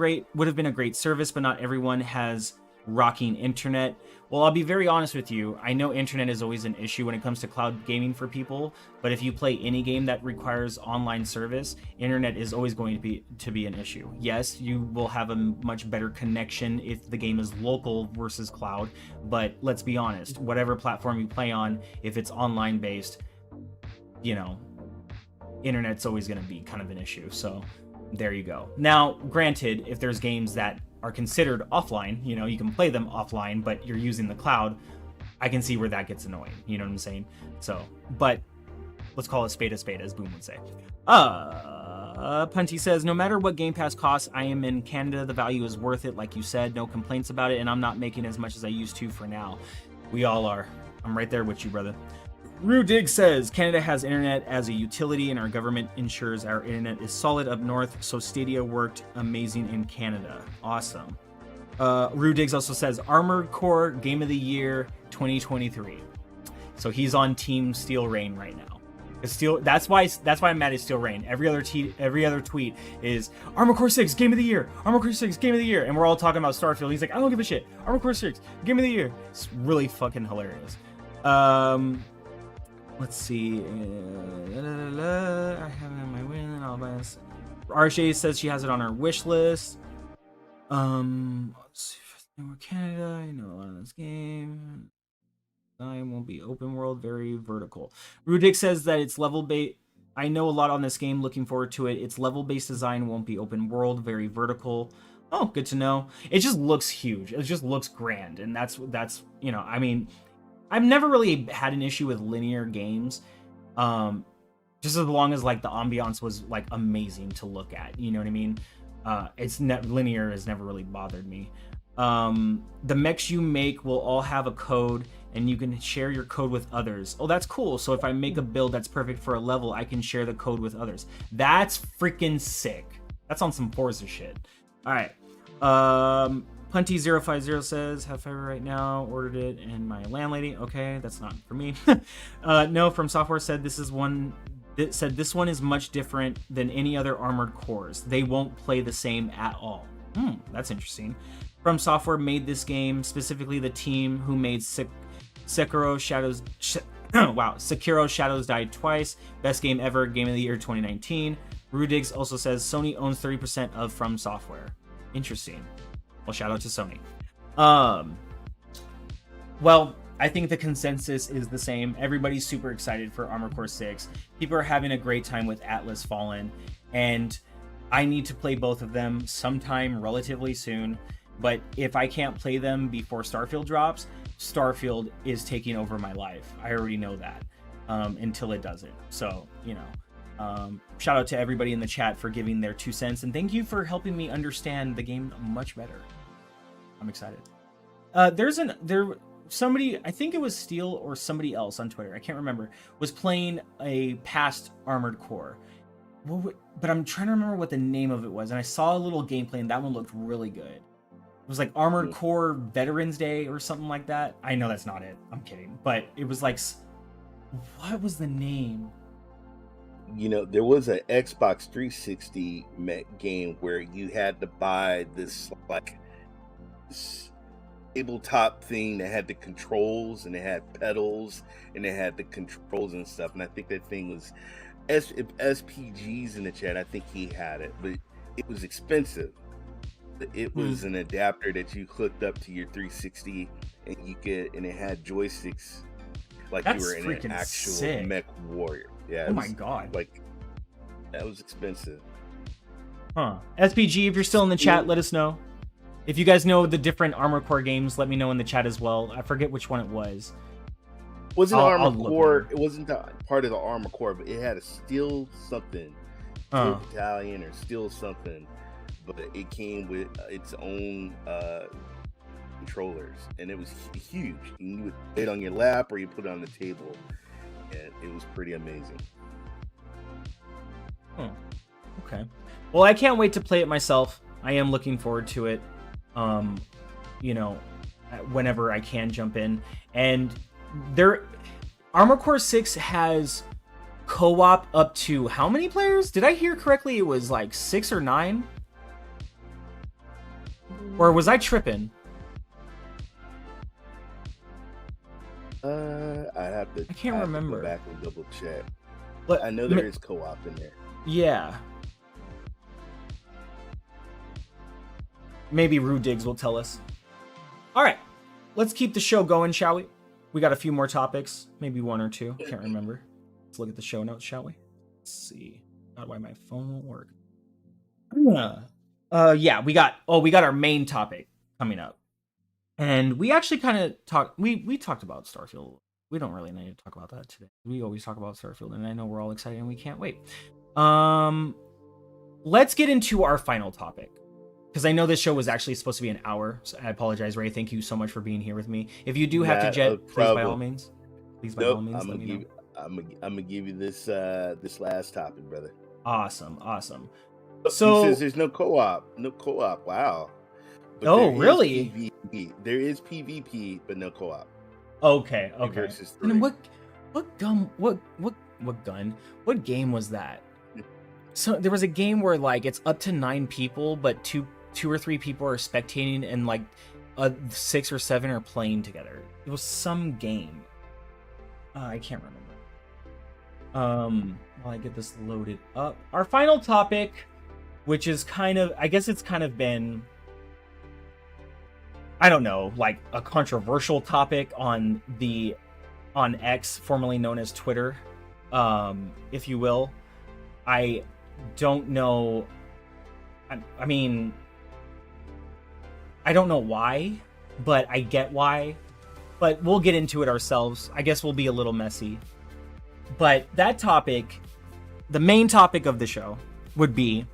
a great service, but not everyone has rocking internet. Well, I'll be very honest with you. I know internet is always an issue when it comes to cloud gaming for people, but if you play any game that requires online service, internet is always going to be an issue. Yes, you will have a much better connection if the game is local versus cloud, but let's be honest, whatever platform you play on, if it's online based, you know, internet's always going to be kind of an issue. So there you go. Now, granted, if there's games that are considered offline, you know, you can play them offline, but you're using the cloud, I can see where that gets annoying. You know what I'm saying? So, but let's call it spade, as Boom would say. Punty says, no matter what Game Pass costs, I am in Canada. The value is worth it. Like you said, no complaints about it. And I'm not making as much as I used to for now. We all are. I'm right there with you, brother. Rudig says, Canada has internet as a utility and our government ensures our internet is solid up north, so Stadia worked amazing in Canada. Awesome. Rudigs also says, Armored Core Game of the Year 2023. So he's on Team Steel Rain right now. That's why I'm mad at Steel Rain. Every other tweet is Armored Core 6 Game of the Year, Armored Core 6 Game of the Year, and we're all talking about Starfield. He's like, I don't give a shit. Armored Core 6 Game of the Year. It's really fucking hilarious. Let's see. I have it on my win. I'll buy this. RJ says she has it on her wish list. Let's see if it's more Canada. I know a lot of this game. Design won't be open world, very vertical. Rudik says that it's level based. I know a lot on this game. Looking forward to it. It's level based design, won't be open world, very vertical. Oh, good to know. It just looks huge. It just looks grand, and that's you know. I mean, I've never really had an issue with linear games, just as long as like the ambiance was like amazing to look at. You know what I mean? Linear has never really bothered me. The mechs you make will all have a code, and you can share your code with others. Oh, that's cool. So if I make a build that's perfect for a level, I can share the code with others. That's freaking sick. That's on some Forza shit. All right. Punty050 says, have fiber right now, ordered it, and my landlady. Okay, that's not for me. No, From Software said this one is much different than any other Armored Cores. They won't play the same at all. That's interesting. From Software made this game, specifically the team who made Sekiro Shadows. Wow, Sekiro Shadows Die Twice. Best game ever, Game of the Year 2019. Rudigs also says Sony owns 30% of From Software. Interesting. Well, shout out to Sony. Well, I think the consensus is the same. Everybody's super excited for Armored Core 6. People are having a great time with Atlas Fallen, and I need to play both of them sometime relatively soon. But if I can't play them before Starfield drops, Starfield is taking over my life. I already know that until it doesn't. So, you know, shout out to everybody in the chat for giving their 2 cents, and thank you for helping me understand the game much better. I'm excited. Somebody, I think it was Steel or somebody else on Twitter, I can't remember, was playing a past Armored Core. But I'm trying to remember what the name of it was, and I saw a little gameplay, and that one looked really good. It was like Armored Core Veterans Day or something like that. I know that's not it. I'm kidding. But it was like, what was the name? You know, there was an Xbox 360 game where you had to buy this like tabletop thing that had the controls and it had pedals and it had the controls and stuff. And I think that thing was SPG's in the chat. I think he had it, but it was expensive. It was an adapter that you hooked up to your 360 and it had joysticks like you were in an actual sick mech warrior. Yeah. Oh my god. Like, that was expensive. Huh. SPG, if you're still in the chat, let us know. If you guys know the different Armored Core games, let me know in the chat as well. I forget which one it was. Wasn't Armored Core? It wasn't part of the Armored Core, but it had a Steel something, Steel Battalion or Steel something. But it came with its own controllers, and it was huge. You would put it on your lap or you put it on the table, and it was pretty amazing. Okay. Well, I can't wait to play it myself. I am looking forward to it. You know, whenever I can jump in. And Armored Core 6 has co-op up to how many players? Did I hear correctly? It was like 6 or 9? Or was I tripping? I have to. I can't I have to remember. go back and double check. But I know there is co-op in there. Yeah. Maybe Rue Diggs will tell us. All right, let's keep the show going, shall we? We got a few more topics, maybe one or two. Can't remember. Let's look at the show notes, shall we? Let's see. God, why my phone won't work. Yeah, we got our main topic coming up. And we actually kind of talked, we talked about Starfield. We don't really need to talk about that today. We always talk about Starfield, and I know we're all excited and we can't wait. Let's get into our final topic, because I know this show was actually supposed to be an hour. So I apologize, Ray. Thank you so much for being here with me. If you do have to jet, please by all means. Please by all means, let me know. I'm gonna give you this this last topic, brother. Awesome. So he says there's no co-op. No co-op. Wow. But really? PvP. There is PvP, but no co-op. Okay. Versus 3. And what game was that? So there was a game where like it's up to 9 people, but two or 3 people are spectating, and like 6 or 7 are playing together. It was some game. I can't remember. While I get this loaded up, our final topic, which is kind of, I guess it's kind of been, I don't know, like a controversial topic on X, formerly known as Twitter, if you will. I don't know. I mean, I don't know why, but I get why. But we'll get into it ourselves. I guess we'll be a little messy. But that topic, the main topic of the show, would be,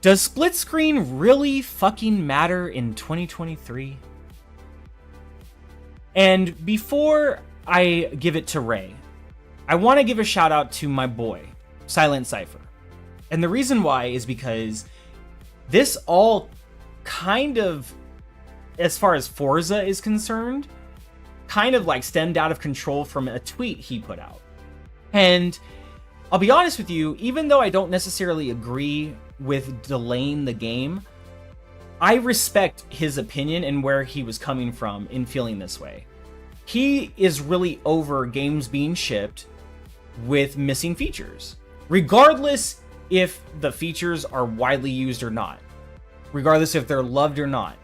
does split screen really fucking matter in 2023? And before I give it to Ray, I want to give a shout out to my boy, Silent Cypher. And the reason why is because this all kind of, as far as Forza is concerned, kind of like stemmed out of control from a tweet he put out. And I'll be honest with you, even though I don't necessarily agree with delaying the game, I respect his opinion and where he was coming from in feeling this way. He is really over games being shipped with missing features, regardless if the features are widely used or not, regardless if they're loved or not.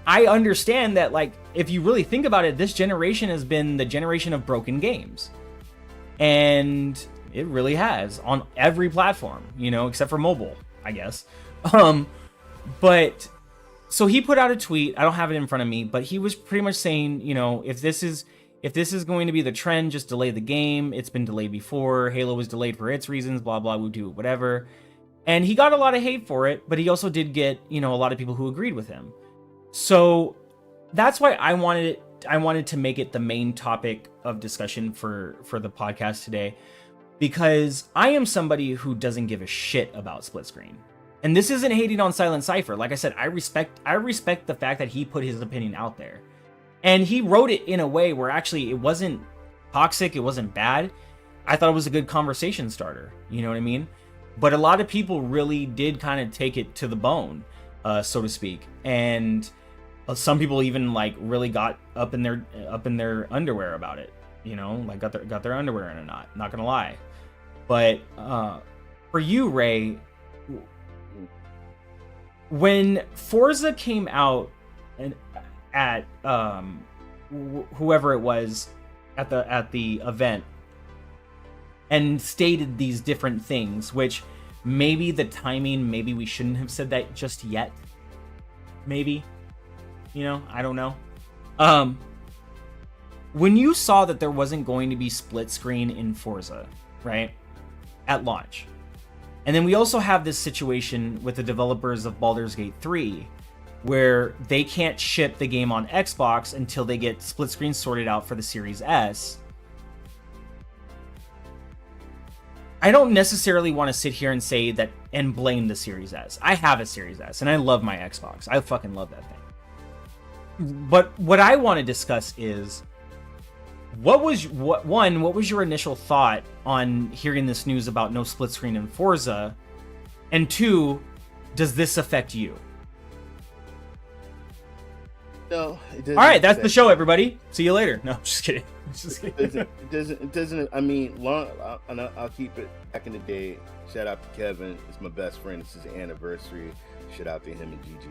I understand that, like, if you really think about it, this generation has been the generation of broken games. And it really has, on every platform, you know, except for mobile, I guess. But so he put out a tweet. I don't have it in front of me, but he was pretty much saying, you know, if this is going to be the trend, just delay the game. It's been delayed before. Halo was delayed for its reasons, blah, blah, we'll do whatever. And he got a lot of hate for it, but he also did get, you know, a lot of people who agreed with him. So that's why I wanted to make it the main topic of discussion for the podcast today, because I am somebody who doesn't give a shit about split screen. And this isn't hating on Silent Cypher. Like I said, I respect the fact that he put his opinion out there. And he wrote it in a way where actually it wasn't toxic, it wasn't bad. I thought it was a good conversation starter, you know what I mean? But a lot of people really did kind of take it to the bone, so to speak. And some people even like really got up in their underwear about it, you know, like got their underwear in a knot, not gonna lie. But for you, Ray, when Forza came out and at whoever it was at the event and stated these different things, which maybe the timing, maybe we shouldn't have said that just yet, maybe, you know, I don't know. When you saw that there wasn't going to be split screen in Forza, right, at launch, and then we also have this situation with the developers of Baldur's Gate 3, where they can't ship the game on Xbox until they get split screen sorted out for the Series S. I don't necessarily want to sit here and say that and blame the Series S. I have a Series S and I love my Xbox. I fucking love that thing. But what I want to discuss is what was your initial thought on hearing this news about no split screen in Forza? And 2, does this affect you? No, it All right, doesn't that's the affect show, me. everybody. See you later. No, just kidding. Just kidding. It doesn't. I mean, long. I'll keep it. Back in the day, shout out to Kevin. It's my best friend. It's his anniversary. Shout out to him and G.G.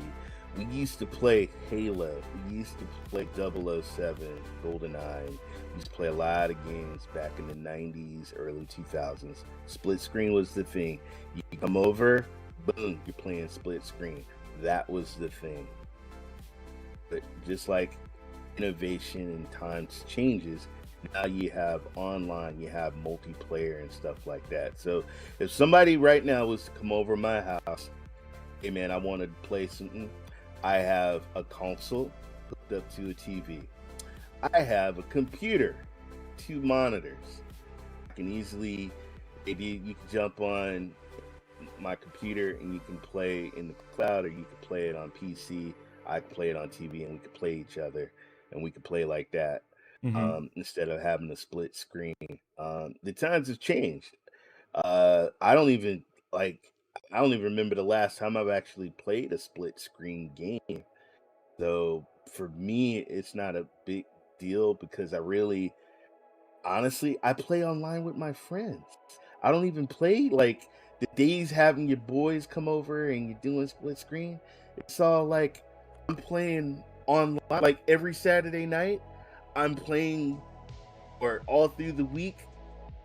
We used to play Halo. We used to play 007, GoldenEye. We used to play a lot of games back in the 90s, early 2000s. Split screen was the thing. You come over, boom, you're playing split screen. That was the thing. But just like innovation and times changes, now you have online, you have multiplayer and stuff like that. So if somebody right now was to come over my house, hey man, I want to play something, I have a console hooked up to a TV. I have a computer, 2 monitors. I can easily, maybe you can jump on my computer and you can play in the cloud, or you can play it on PC. I can play it on TV, and we could play each other, and we could play like that, instead of having a split screen. The times have changed. I don't even like. I don't even remember the last time I've actually played a split screen game. So for me, it's not a big deal because I really, honestly, I play online with my friends. I don't even play like the days having your boys come over and you're doing split screen. It's all like I'm playing online like every Saturday night. I'm playing, or all through the week,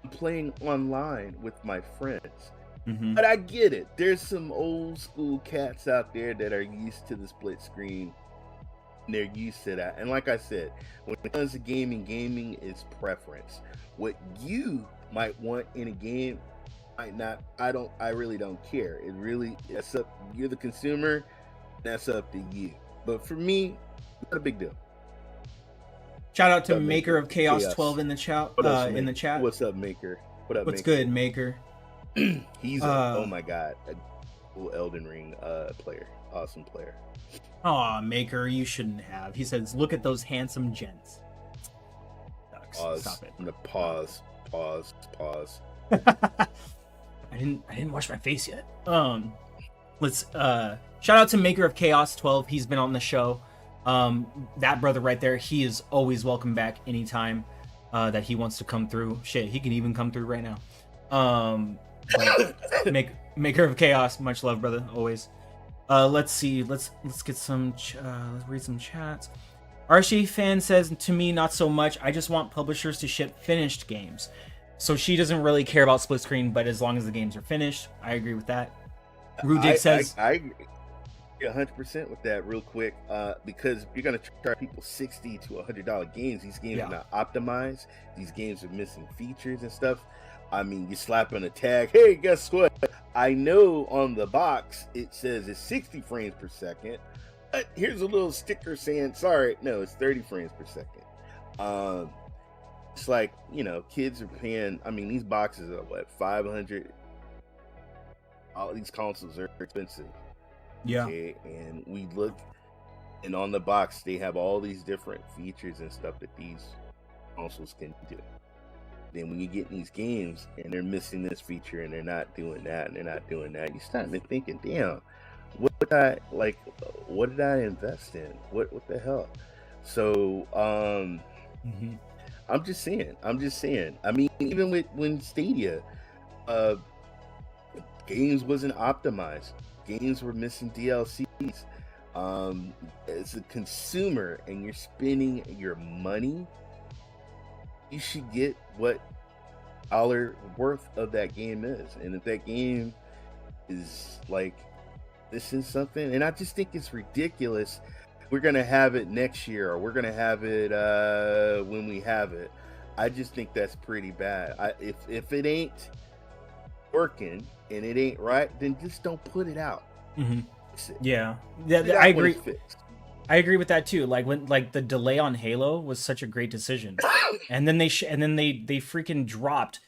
I'm playing online with my friends. But I get it. There's some old school cats out there that are used to the split screen. They're used to that. And like I said, when it comes to gaming is preference. What you might want in a game might not. I really don't care. It really, that's up, you're the consumer, that's up to you. But for me, not a big deal. Shout out to What's up, Maker Maker? of Chaos Chaos. 12 in the chat. What else, In Maker? the chat. What's up, Maker? What up, What's Maker? good, Maker? He's oh my god, a cool Elden Ring player. Awesome player. Aw, Maker, you shouldn't have. He says, "Look at those handsome gents." Pause. Stop it. I'm gonna pause. I didn't wash my face yet. Let's shout out to Maker of Chaos 12. He's been on the show. That brother right there, he is always welcome back anytime that he wants to come through. Shit, he can even come through right now. Maker of Chaos, much love, brother, always. Let's see. Let's get some. Let's read some chats. RC fan says, to me, not so much. I just want publishers to ship finished games. So she doesn't really care about split screen, but as long as the games are finished, I agree with that. Rudik says, I agree 100% with that. Real quick, because you're gonna charge people $60 to $100 games. These games are not optimized. These games are missing features and stuff. I mean, you slap on a tag. Hey, guess what? I know on the box it says it's 60 frames per second. But here's a little sticker saying, sorry, no, it's 30 frames per second. It's like, you know, kids are paying. I mean, these boxes are what, 500. All these consoles are expensive. Yeah. Okay? And we look, and on the box they have all these different features and stuff that these consoles can do. Then when you get in these games and they're missing this feature and they're not doing that and they're not doing that, you're starting to thinking, damn, what did I invest in? What the hell? So I'm just saying. I mean, even when Stadia, games wasn't optimized. Games were missing DLCs. As a consumer and you're spending your money, you should get what dollar worth of that game is. And if that game is like, this is something, and I just think it's ridiculous. We're gonna have it next year, or we're gonna have it when we have it. I just think that's pretty bad. If it ain't working and it ain't right, then just don't put it out. Yeah, I agree. I agree with that too. Like when the delay on Halo was such a great decision, and then they freaking dropped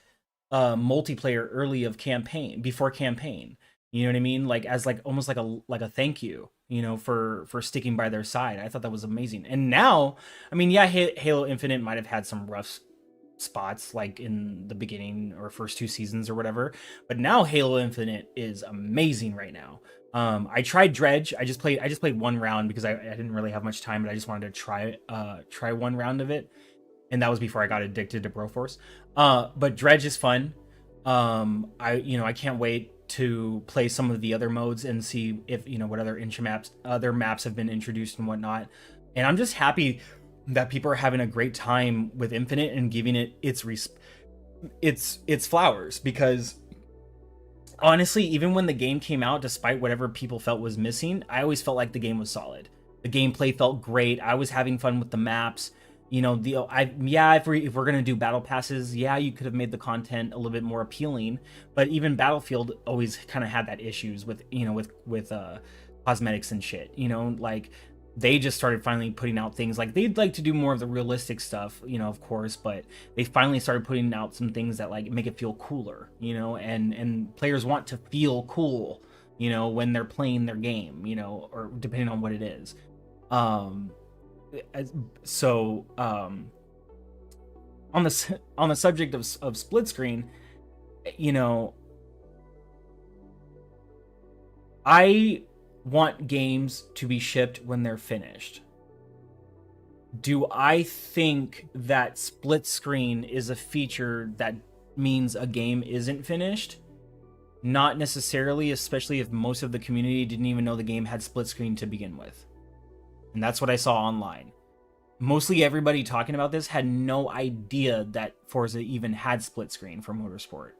multiplayer early of before campaign. You know what I mean? Like as almost like a thank you, you know, for sticking by their side. I thought that was amazing. And now, I mean, yeah, Halo Infinite might have had some rough spots like in the beginning or first 2 seasons or whatever, but now Halo Infinite is amazing right now. I tried Dredge. I just played one round because I didn't really have much time, but I just wanted to try one round of it, and that was before I got addicted to Broforce. But Dredge is fun. I can't wait to play some of the other modes and see if what other maps have been introduced and whatnot. And I'm just happy that people are having a great time with Infinite and giving it its flowers, because honestly, even when the game came out, despite whatever people felt was missing, I always felt like the game was solid. The gameplay felt great. I was having fun with the maps. If we're gonna do battle passes, yeah, you could have made the content a little bit more appealing. But even Battlefield always kind of had that issues with cosmetics and shit. Like they just started finally putting out things like they'd like to do more of the realistic stuff, of course, but they finally started putting out some things that like make it feel cooler, and players want to feel cool, when they're playing their game, or depending on what it is. Um, so on the subject of split screen, you know, I want games to be shipped when they're finished. Do I think that split screen is a feature that means a game isn't finished? Not necessarily, especially if most of the community didn't even know the game had split screen to begin with. And that's what I saw online. Mostly everybody talking about this had no idea that Forza even had split screen for Motorsport.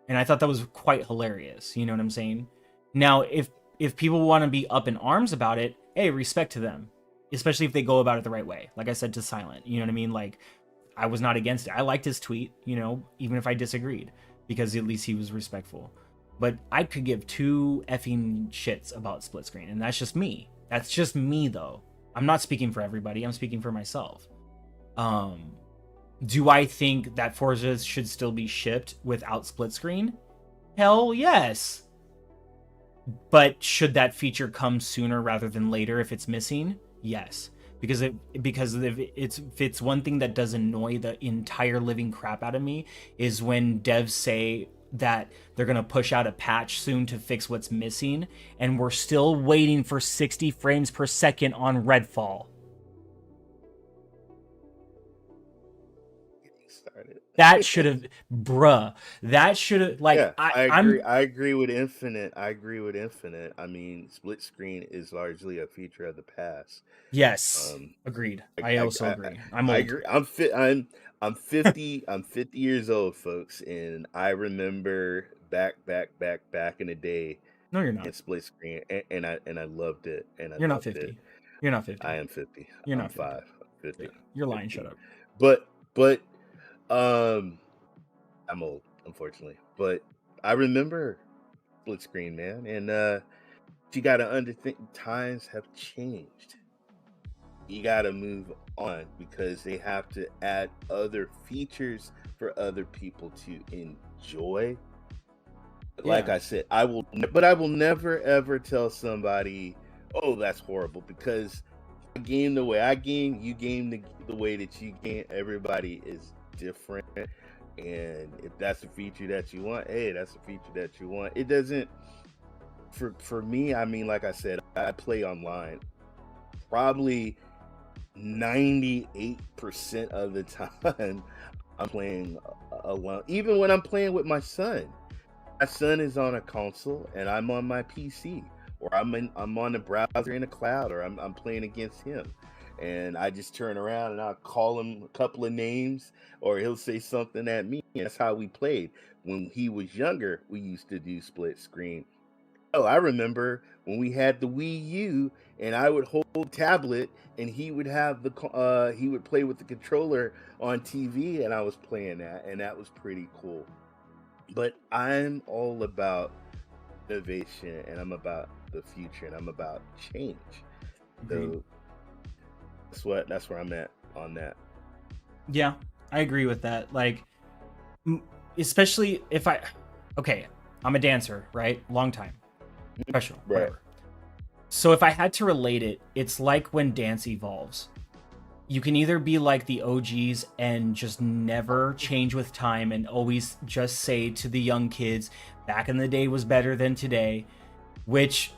And I thought that was quite hilarious, you know what I'm saying? Now, if people want to be up in arms about it, hey, respect to them. Especially if they go about it the right way. Like I said to Silent, you know what I mean? Like, I was not against it. I liked his tweet, even if I disagreed, because at least he was respectful. But I could give two effing shits about split screen, and that's just me. That's just me, though. I'm not speaking for everybody. I'm speaking for myself. Do I think that Forza should still be shipped without split screen? Hell yes. But should that feature come sooner rather than later if it's missing? Yes. Because if it's one thing that does annoy the entire living crap out of me is when devs say that they're going to push out a patch soon to fix what's missing, and we're still waiting for 60 frames per second on Redfall. That should have, that should have, like, yeah, I agree with Infinite. I mean, split screen is largely a feature of the past. Yes, agreed. I also agree. I'm old. I agree. I'm 50. I'm 50 years old, folks, and I remember back in the day. No, you're not. In split screen, and I loved it. And I You're not loved 50. it. You're not 50. I am 50. You're I'm not 50. 5. 50. Yeah, you're lying. 50. Shut up. But I'm old, unfortunately. But I remember split screen, man, and you got to understand times have changed. You got to move on because they have to add other features for other people to enjoy. Like I said, I will never ever tell somebody, "Oh, that's horrible," because I game the way I game, you game the way that you game. Everybody is different, and if that's a feature that you want, hey, that's a feature that you want. It doesn't. For me, I mean, like I said, I play online. Probably 98% of the time, I'm playing alone. Even when I'm playing with my son. My son is on a console and I'm on my PC, or I'm on the browser in a cloud, or I'm playing against him, and I just turn around and I'll call him a couple of names, or he'll say something at me. That's how we played when he was younger. We used to do split screen. Oh, I remember when we had the Wii U, and I would hold the tablet, and he would have he would play with the controller on TV, and I was playing that, and that was pretty cool. But I'm all about innovation, and I'm about the future, and I'm about change. Agreed. So that's where I'm at on that. Yeah, I agree with that. Like, especially if I'm a dancer, right? Long time, professional, Right. whatever. So if I had to relate it, it's like when dance evolves. You can either be like the OGs and just never change with time and always just say to the young kids, back in the day was better than today, which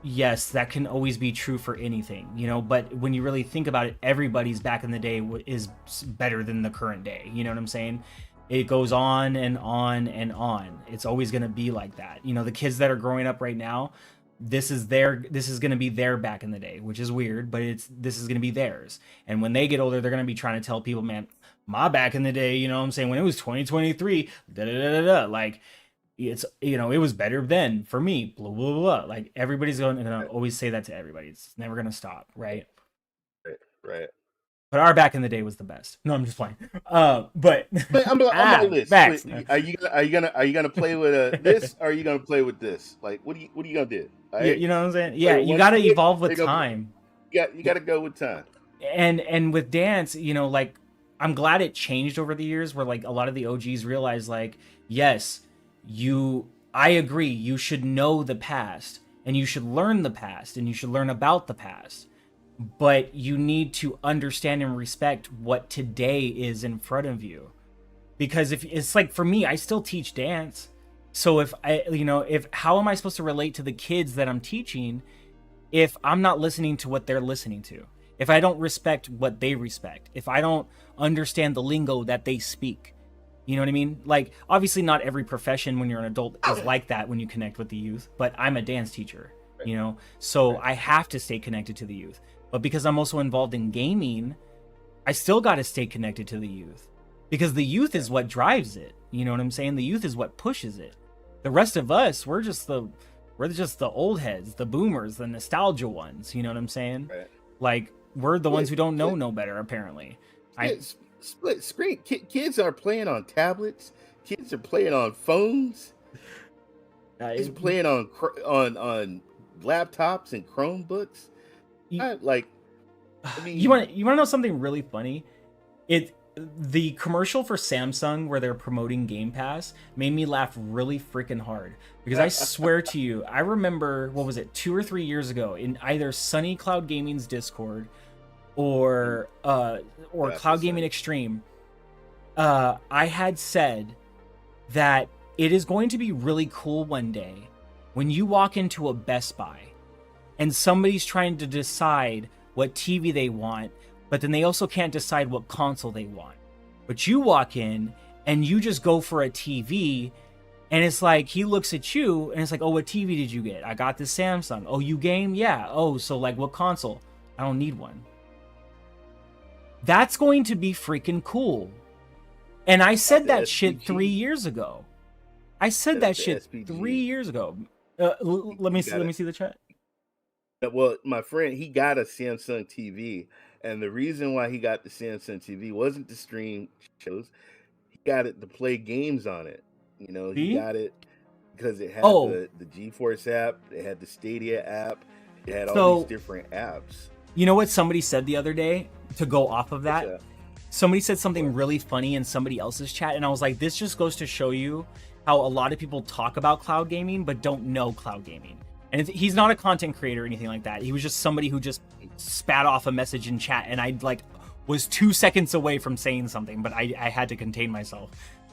yes, that can always be true for anything, you know, but when you really think about it, everybody's back in the day is better than the current day. You know what I'm saying? It goes on and on and on. It's always going to be like that. You know, the kids that are growing up right now, this is going to be their back in the day, which is weird, but this is going to be theirs. And when they get older, they're going to be trying to tell people, man, my back in the day, you know what I'm saying, when it was 2023, da da da da, like it's, you know, it was better then for me, blah blah blah. Like everybody's going to Right, always say that to everybody. It's never going to stop, right? right, right. But our back in the day was the best. No, I'm just playing. But But I'm on my list. facts. Wait, are you gonna play with this? Or are you gonna play with this? Like, what are you gonna do? All Yeah, right, you know what I'm saying? play Yeah, with you one got to stick. evolve Or with time. you got to go with time. And with dance, you know, like I'm glad it changed over the years where like a lot of the OGs realized like, yes, I agree, you should know the past and you should learn the past and you should learn about the past. But you need to understand and respect what today is in front of you. Because if it's like for me, I still teach dance. So if I, you know, if how am I supposed to relate to the kids that I'm teaching if I'm not listening to what they're listening to, if I don't respect what they respect, if I don't understand the lingo that they speak, you know what I mean? Like, obviously, not every profession when you're an adult is like that when you connect with the youth, but I'm a dance teacher, Right, you know? So right, I have to stay connected to the youth. But because I'm also involved in gaming, I still got to stay connected to the youth because the youth right, is what drives it. You know what I'm saying? The youth is what pushes it. The rest of us, we're just the old heads, the boomers, the nostalgia ones. You know what I'm saying? right. Like we're the ones Kid, who don't know kid, no better. Apparently, I split screen. Kids are playing on tablets. Kids are playing on phones. Kids I are playing on laptops and Chromebooks. you, I like. I you mean, want to know something really funny? It the commercial for Samsung where they're promoting Game Pass made me laugh really freaking hard because I swear to you, I remember what was it 2 or 3 years ago in either Sunny Cloud Gaming's Discord or that's the Cloud Gaming same. Extreme. I had said that it is going to be really cool one day when you walk into a Best Buy and somebody's trying to decide what TV they want, but then they also can't decide what console they want. But you walk in and you just go for a TV, and it's like he looks at you and it's like, oh, what TV did you get? I got this Samsung. Oh, you game? Yeah. Oh, so like what console? I don't need one. That's going to be freaking cool. And I Got said the that shit three SPG. years ago. I said Got that the shit SPG. 3 years ago. Let me You see. got Let me it. see the chat. Well, my friend, he got a Samsung TV, and the reason why he got the Samsung TV wasn't to stream shows. He got it to play games on it. You know, he See? got it because it had Oh, the GeForce app, it had the Stadia app, it had all these so different apps. you know what somebody said the other day to go off of What's that? that? Somebody said something What? really funny in somebody else's chat, and I was like, this just goes to show you how a lot of people talk about cloud gaming but don't know cloud gaming. And he's not a content creator or anything like that. He was just somebody who just spat off a message in chat, and I like was 2 seconds away from saying something, but I had to contain myself.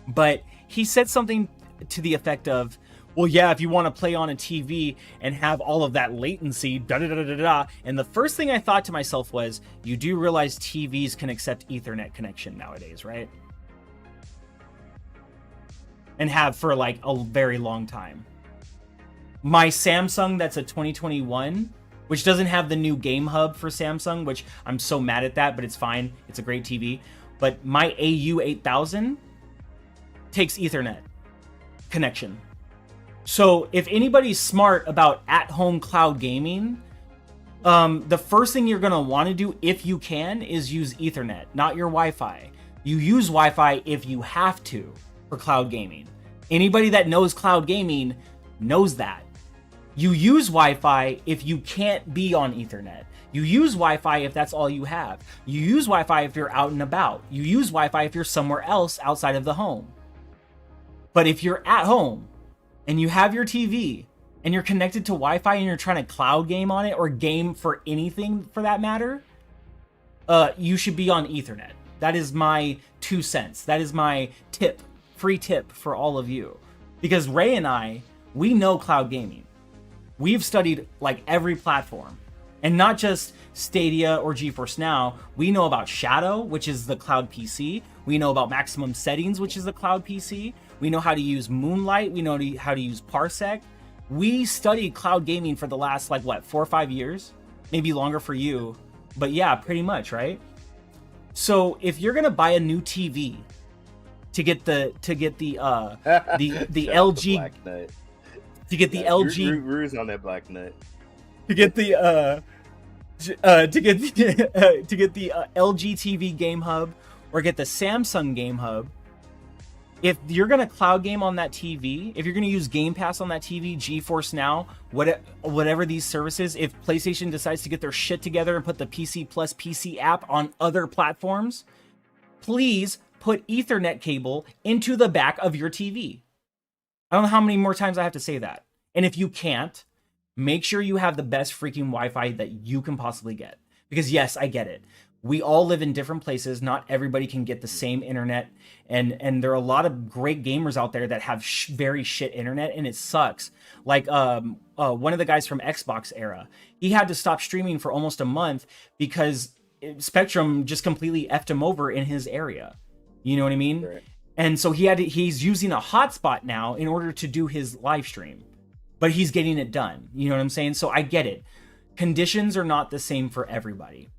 But he said something to the effect of, well, yeah, if you want to play on a TV and have all of that latency, da da da da da. And the first thing I thought to myself was, you do realize TVs can accept Ethernet connection nowadays, right? And have for like a very long time. My Samsung that's a 2021, which doesn't have the new game hub for Samsung, which I'm so mad at that, but it's fine. It's a great TV. But my AU 8000 takes Ethernet connection. So if anybody's smart about at-home cloud gaming, the first thing you're going to want to do, if you can, is use Ethernet, not your Wi-Fi. You use Wi-Fi if you have to for cloud gaming. Anybody that knows cloud gaming knows that. You use Wi-Fi if you can't be on Ethernet. You use Wi-Fi if that's all you have. You use Wi-Fi if you're out and about. You use Wi-Fi if you're somewhere else outside of the home. But if you're at home and you have your TV and you're connected to Wi-Fi and you're trying to cloud game on it or game for anything for that matter, you should be on Ethernet. That is my 2 cents. That is my tip, free tip for all of you. Because Ray and I, we know cloud gaming. We've studied like every platform, and not just Stadia or GeForce Now. We know about Shadow, which is the cloud PC. We know about Maximum Settings, which is the cloud PC. We know how to use Moonlight. We know how to use Parsec. We studied cloud gaming for the last like what, 4 or 5 years, maybe longer for you, but yeah, pretty much, right? So if you're gonna buy a new TV to get the LG, to get the LG, Rue's on that black nut, to get the to get the LG TV Game Hub or get the Samsung Game Hub, if you're gonna cloud game on that TV, if you're gonna use Game Pass on that TV, GeForce Now, whatever these services, if PlayStation decides to get their shit together and put the PC Plus PC app on other platforms, please put Ethernet cable into the back of your TV. I don't know how many more times I have to say that. And if you can't, make sure you have the best freaking Wi-Fi that you can possibly get. Because yes, I get it. We all live in different places. Not everybody can get the same internet. And there are a lot of great gamers out there that have very shit internet, and it sucks. Like one of the guys from Xbox era, he had to stop streaming for almost a month because Spectrum just completely effed him over in his area. You know what I mean? Right. And so he's using a hotspot now in order to do his live stream, but he's getting it done. You know what I'm saying? So I get it. Conditions are not the same for everybody.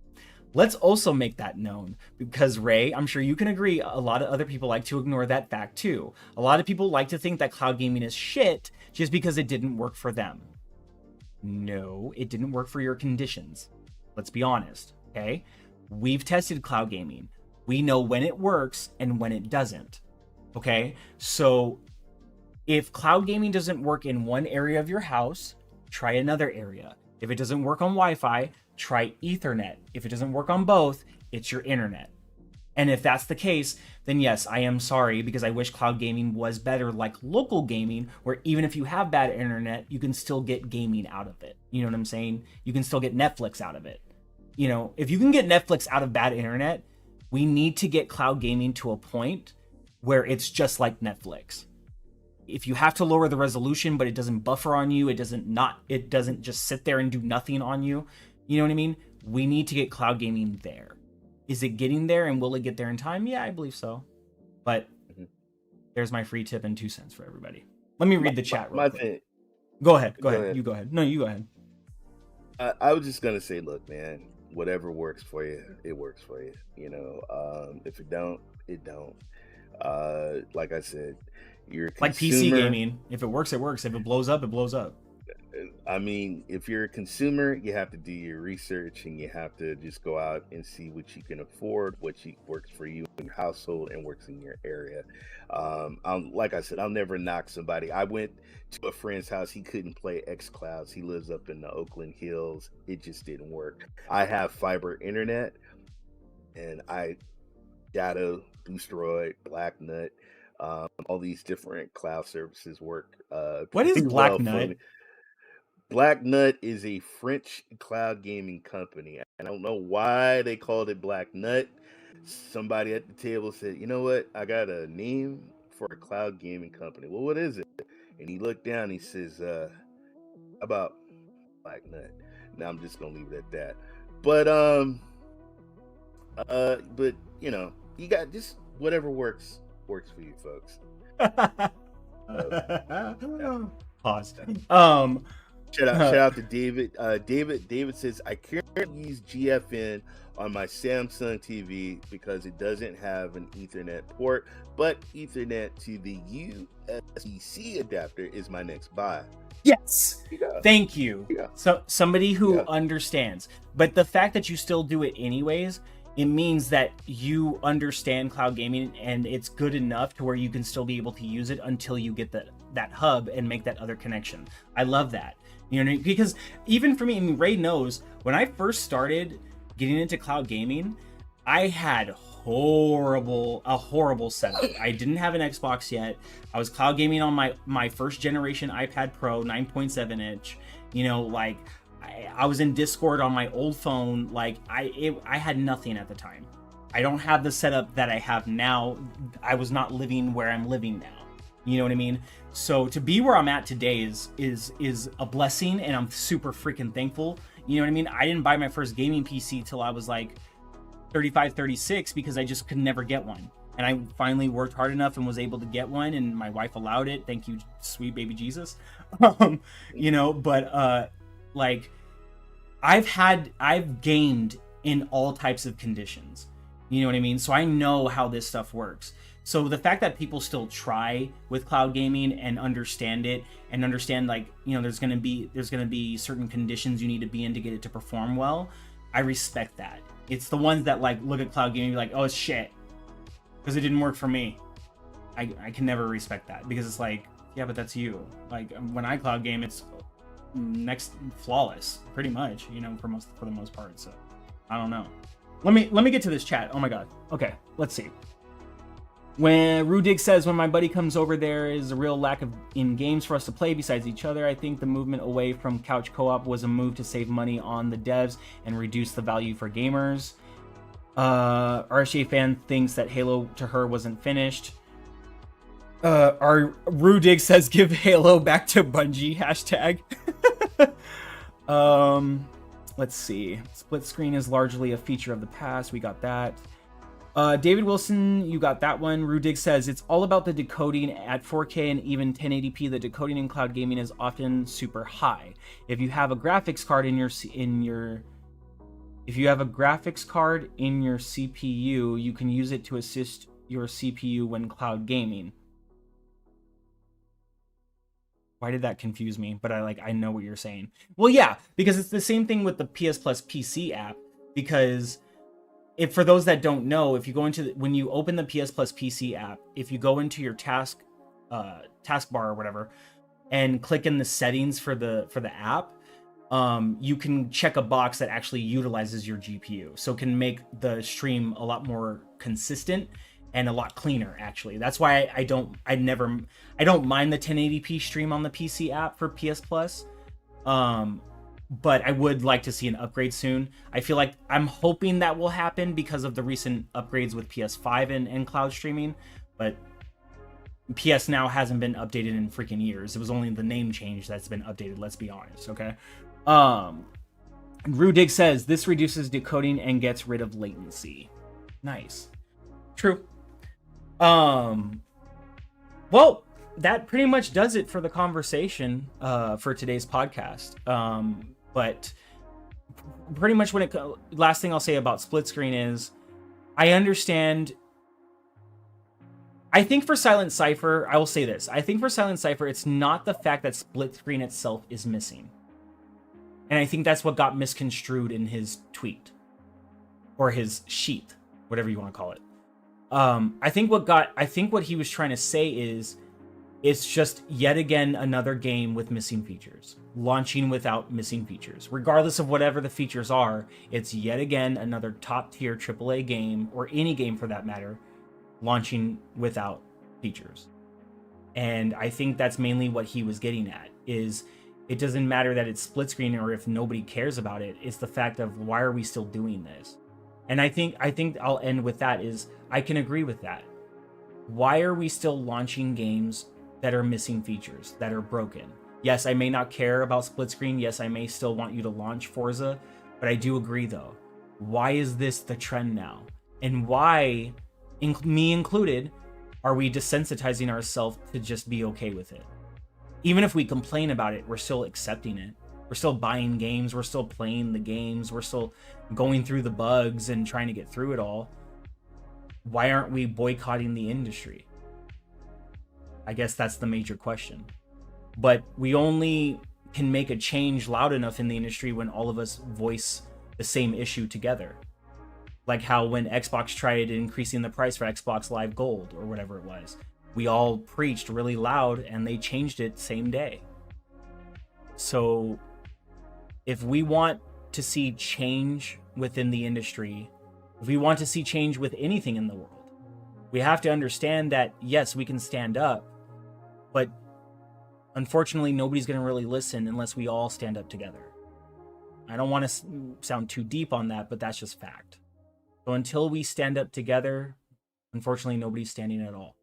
Let's also make that known, because Ray, I'm sure you can agree, a lot of other people like to ignore that fact too. A lot of people like to think that cloud gaming is shit just because it didn't work for them. No, it didn't work for your conditions. Let's be honest, okay? We've tested cloud gaming. We know when it works and when it doesn't, okay? So if cloud gaming doesn't work in one area of your house, try another area. If it doesn't work on Wi-Fi, try Ethernet. If it doesn't work on both, it's your internet. And if that's the case, then yes, I am sorry, because I wish cloud gaming was better like local gaming, where even if you have bad internet, you can still get gaming out of it. You know what I'm saying? You can still get Netflix out of it. You know, if you can get Netflix out of bad internet, we need to get cloud gaming to a point where it's just like Netflix. If you have to lower the resolution, but it doesn't buffer on you, it doesn't just sit there and do nothing on you. You know what I mean? We need to get cloud gaming there. Is it getting there, and will it get there in time? Yeah, I believe so. But there's my free tip and 2 cents for everybody. Let me read the chat real quick. Go ahead. You go ahead. No, you go ahead. I was just gonna say, look, man, whatever works for you, it works for you. You know, if it don't, it don't. Like I said, you're a consumer. Like PC gaming. If it works, it works. If it blows up, it blows up. I mean, if you're a consumer, you have to do your research, and you have to just go out and see what you can afford, works for you in your household and works in your area. Like I said, I'll never knock somebody. I went to a friend's house. He couldn't play XCLOUD. He lives up in the Oakland Hills. It just didn't work. I have fiber internet, and Data, Boosteroid, Black Nut, all these different cloud services work. What is Black Nut? Black Nut is a French cloud gaming company. I don't know why they called it Black Nut. Somebody at the table said, you know what? I got a name for a cloud gaming company. Well, what is it? And he looked down, he says, about Black Nut. Now I'm just gonna leave it at that. But you know, you got just whatever works for you folks. Pause. Shout out to David. David says, I can't use GFN on my Samsung TV because it doesn't have an Ethernet port, but Ethernet to the USB-C adapter is my next buy. Yes. Thank you. So somebody who understands. But the fact that you still do it anyways, it means that you understand cloud gaming, and it's good enough to where you can still be able to use it until you get that hub and make that other connection. I love that. You know, because even for me, I mean, Ray knows, when I first started getting into cloud gaming, I had a horrible setup. I didn't have an Xbox yet. I was cloud gaming on my first generation iPad Pro 9.7 inch. You know, like I was in Discord on my old phone. Like I had nothing at the time. I don't have the setup that I have now. I was not living where I'm living now. You know what I mean? So to be where I'm at today is a blessing, and I'm super freaking thankful. You know what I mean? I didn't buy my first gaming PC till I was like 35, 36 because I just could never get one. And I finally worked hard enough and was able to get one, and my wife allowed it. Thank you, sweet baby Jesus. You know, but like I've gamed in all types of conditions. You know what I mean? So I know how this stuff works. So the fact that people still try with cloud gaming and understand it, and understand, like, you know, there's gonna be certain conditions you need to be in to get it to perform well, I respect that. It's the ones that like look at cloud gaming and be like, oh, it's shit because it didn't work for me. I can never respect that, because it's like, yeah, but that's you. Like when I cloud game, it's next flawless, pretty much, you know, for the most part. So I don't know. Let me get to this chat. Oh my god. Okay, let's see. When Rudig says, when my buddy comes over, there is a real lack of in games for us to play besides each other. I think the movement away from couch co-op was a move to save money on the devs and reduce the value for gamers. RSA fan thinks that Halo to her wasn't finished. Our Rudig says, give Halo back to Bungie, hashtag. Let's see. Split screen is largely a feature of the past. We got that. David Wilson, you got that one. Rudig says, it's all about the decoding at 4K and even 1080p. The decoding in cloud gaming is often super high. If you have a graphics card in your CPU, you can use it to assist your CPU when cloud gaming. Why did that confuse me? But I know what you're saying. Well, yeah, because it's the same thing with the PS Plus PC app. Because if, for those that don't know, if you go into when you open the PS Plus PC app, if you go into your taskbar or whatever, and click in the settings for the app, you can check a box that actually utilizes your GPU, so it can make the stream a lot more consistent and a lot cleaner. Actually, that's why I don't mind the 1080p stream on the PC app for PS Plus. But I would like to see an upgrade soon. I feel like I'm hoping that will happen because of the recent upgrades with PS5 and cloud streaming. But PS Now hasn't been updated in freaking years. It was only the name change that's been updated, let's be honest, okay? Rudig says, this reduces decoding and gets rid of latency. Nice. True. Well, that pretty much does it for the conversation for today's podcast. But pretty much last thing I'll say about split screen is, I understand. I think for Silent Cypher, I will say this. I think for Silent Cypher, it's not the fact that split screen itself is missing. And I think that's what got misconstrued in his tweet. Or his sheet, whatever you want to call it. I think what he was trying to say is, it's just yet again another game with missing features, launching without missing features. Regardless of whatever the features are, it's yet again another top tier AAA game, or any game for that matter, launching without features. And I think that's mainly what he was getting at, is it doesn't matter that it's split screen or if nobody cares about it. It's the fact of, why are we still doing this? And I think I'll end with that, is I can agree with that. Why are we still launching games that are missing features, that are broken? Yes, I may not care about split screen. Yes, I may still want you to launch Forza, but I do agree though. Why is this the trend now? And why, me included, are we desensitizing ourselves to just be okay with it? Even if we complain about it, we're still accepting it. We're still buying games. We're still playing the games. We're still going through the bugs and trying to get through it all. Why aren't we boycotting the industry? I guess that's the major question. But we only can make a change loud enough in the industry when all of us voice the same issue together. Like how when Xbox tried increasing the price for Xbox Live Gold or whatever it was, we all preached really loud and they changed it same day. So if we want to see change within the industry, if we want to see change with anything in the world, we have to understand that, yes, we can stand up, but unfortunately, nobody's going to really listen unless we all stand up together. I don't want to sound too deep on that, but that's just fact. So until we stand up together, unfortunately, nobody's standing at all.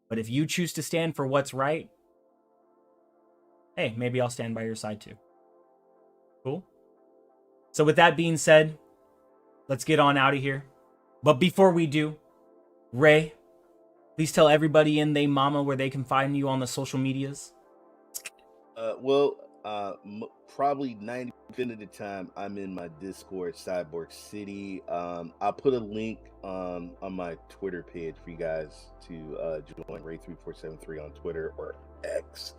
But if you choose to stand for what's right, hey, maybe I'll stand by your side too. Cool. So with that being said, let's get on out of here. But before we do, Ray, please tell everybody in they mama where they can find you on the social medias. Probably 90% of the time I'm in my Discord, Cyborg City. I'll put a link on my Twitter page for you guys to join Ray3473 on Twitter or X.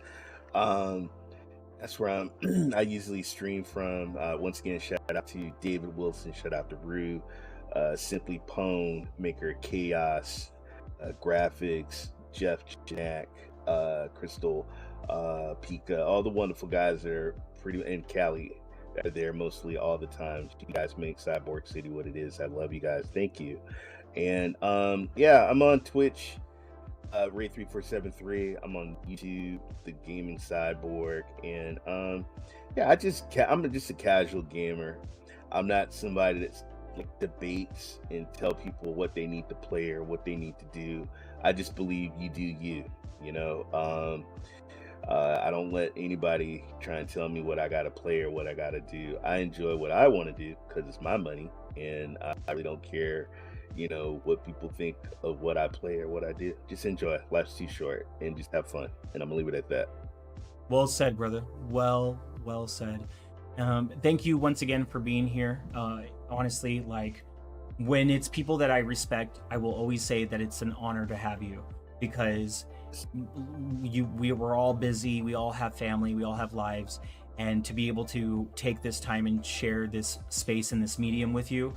That's where I usually stream from. Once again, shout out to David Wilson, shout out to Rue, Simply Pone, Maker of Chaos, Graphics, Jeff Jack, Crystal, Pika, all the wonderful guys that are and Cali are there mostly all the time. You guys make Cyborg City what it is. I love you guys. Thank you. And yeah, I'm on Twitch, Ray3473. I'm on YouTube, The Gaming Cyborg, and yeah, I'm just a casual gamer. I'm not somebody that's like debates and tell people what they need to play or what they need to do. I just believe you do you. You know, I don't let anybody try and tell me what I gotta play or what I gotta do. I enjoy what I want to do because it's my money, and I really don't care, you know, what people think of what I play or what I do. Just enjoy. Life's too short, and just have fun. And I'm gonna leave it at that. Well said, brother. Well said. Thank you once again for being here. Honestly, like, when it's people that I respect, I will always say that it's an honor to have you, because we're all busy, we all have family, we all have lives, and to be able to take this time and share this space and this medium with you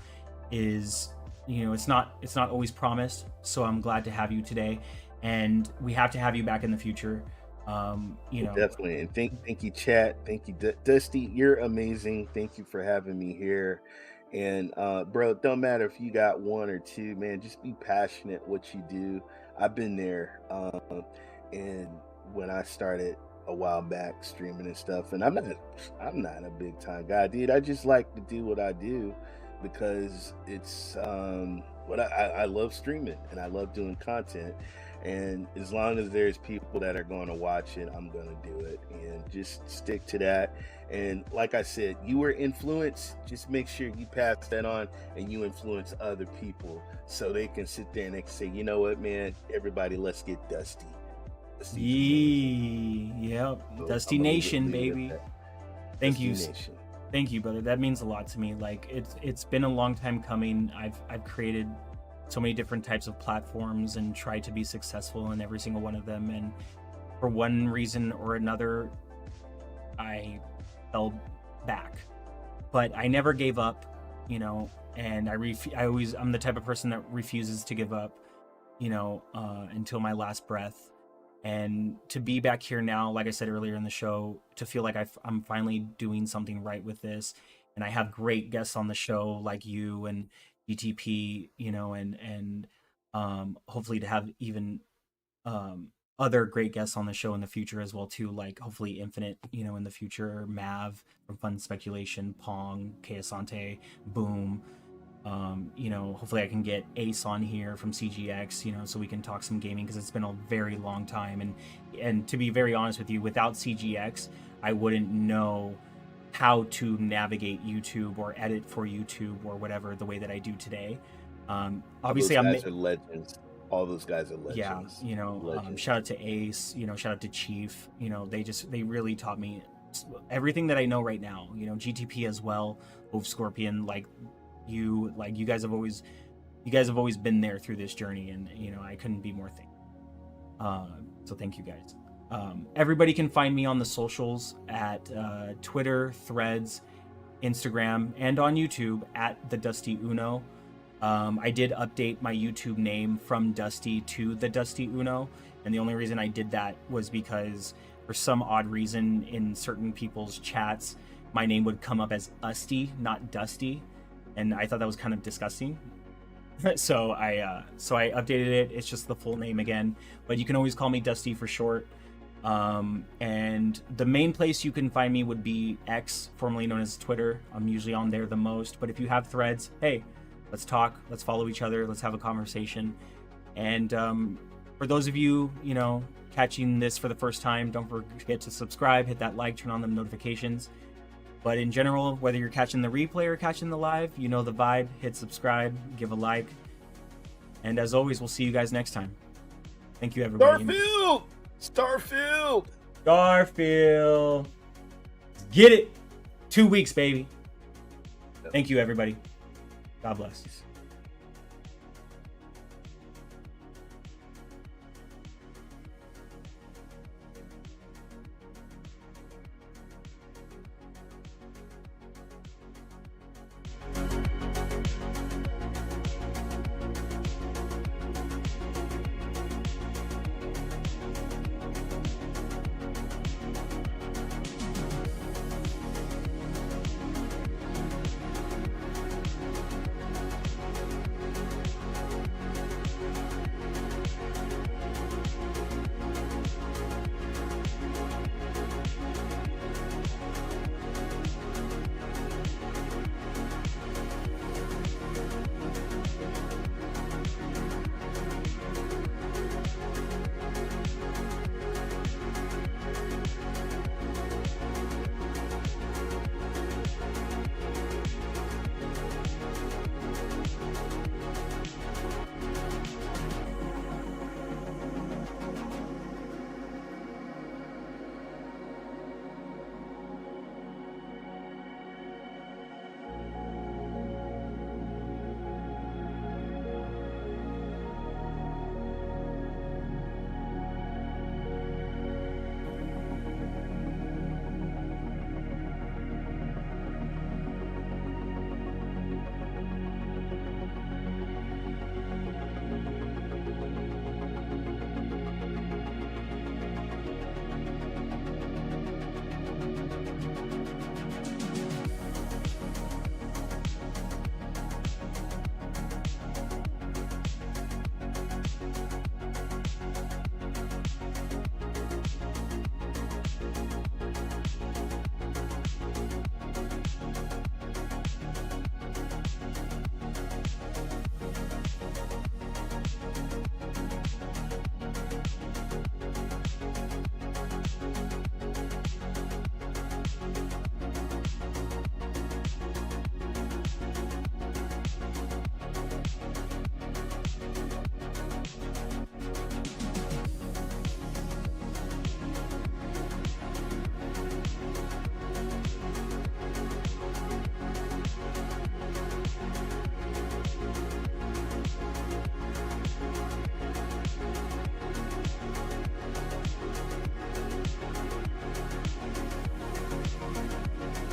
is, you know, it's not always promised. So I'm glad to have you today, and we have to have you back in the future. You know, definitely. And thank you, chat. Thank you, Dusty. You're amazing. Thank you for having me here. And bro, it don't matter if you got one or two, man. Just be passionate what you do. I've been there, and when I started a while back streaming and stuff, and I'm not a big time guy, dude. I just like to do what I do because it's what I love streaming, and I love doing content. And as long as there's people that are going to watch it, I'm going to do it, and just stick to that. And like I said, you were influenced. Just make sure you pass that on and you influence other people so they can sit there and they can say, you know what, man, everybody, let's get Dusty. Yep. So Dusty Nation, baby. Thank you. Nation. Thank you, brother. That means a lot to me. Like, it's been a long time coming. I've created so many different types of platforms and tried to be successful in every single one of them, and for one reason or another I fell back, but I never gave up, you know. And I'm the type of person that refuses to give up, you know, until my last breath. And to be back here now, like I said earlier in the show, to feel like I'm finally doing something right with this, and I have great guests on the show like you and DTP, you know, and hopefully to have even other great guests on the show in the future as well too, like hopefully Infinite, you know, in the future, Mav from Fun Speculation, Pong, Keasante, Boom, you know, hopefully I can get Ace on here from CGX, you know, so we can talk some gaming, because it's been a very long time, and to be very honest with you, without CGX I wouldn't know how to navigate YouTube or edit for YouTube or whatever the way that I do today. Obviously, those guys are legends. All those guys are legends. Yeah, you know, shout out to Ace, you know, shout out to Chief. You know, they really taught me everything that I know right now. You know, GTP as well, Ove Scorpion, like you guys have always been there through this journey, and you know, I couldn't be more thankful. So thank you guys. Everybody can find me on the socials at Twitter, Threads, Instagram, and on YouTube at the Dusty Uno. I did update my YouTube name from Dusty to the Dusty Uno, and the only reason I did that was because for some odd reason in certain people's chats, my name would come up as Usty, not Dusty, and I thought that was kind of disgusting. So I updated it. It's just the full name again, but you can always call me Dusty for short. And the main place you can find me would be X, formerly known as Twitter. I'm usually on there the most, but if you have Threads, hey, let's talk, let's follow each other, let's have a conversation. And For those of you, you know, catching this for the first time, don't forget to subscribe, hit that like, turn on the notifications. But in general, whether you're catching the replay or catching the live, you know the vibe. Hit subscribe, give a like. And as always, we'll see you guys next time. Thank you, everybody. Starfield! Starfield! Get it! 2 weeks, baby. Thank you, everybody. God bless.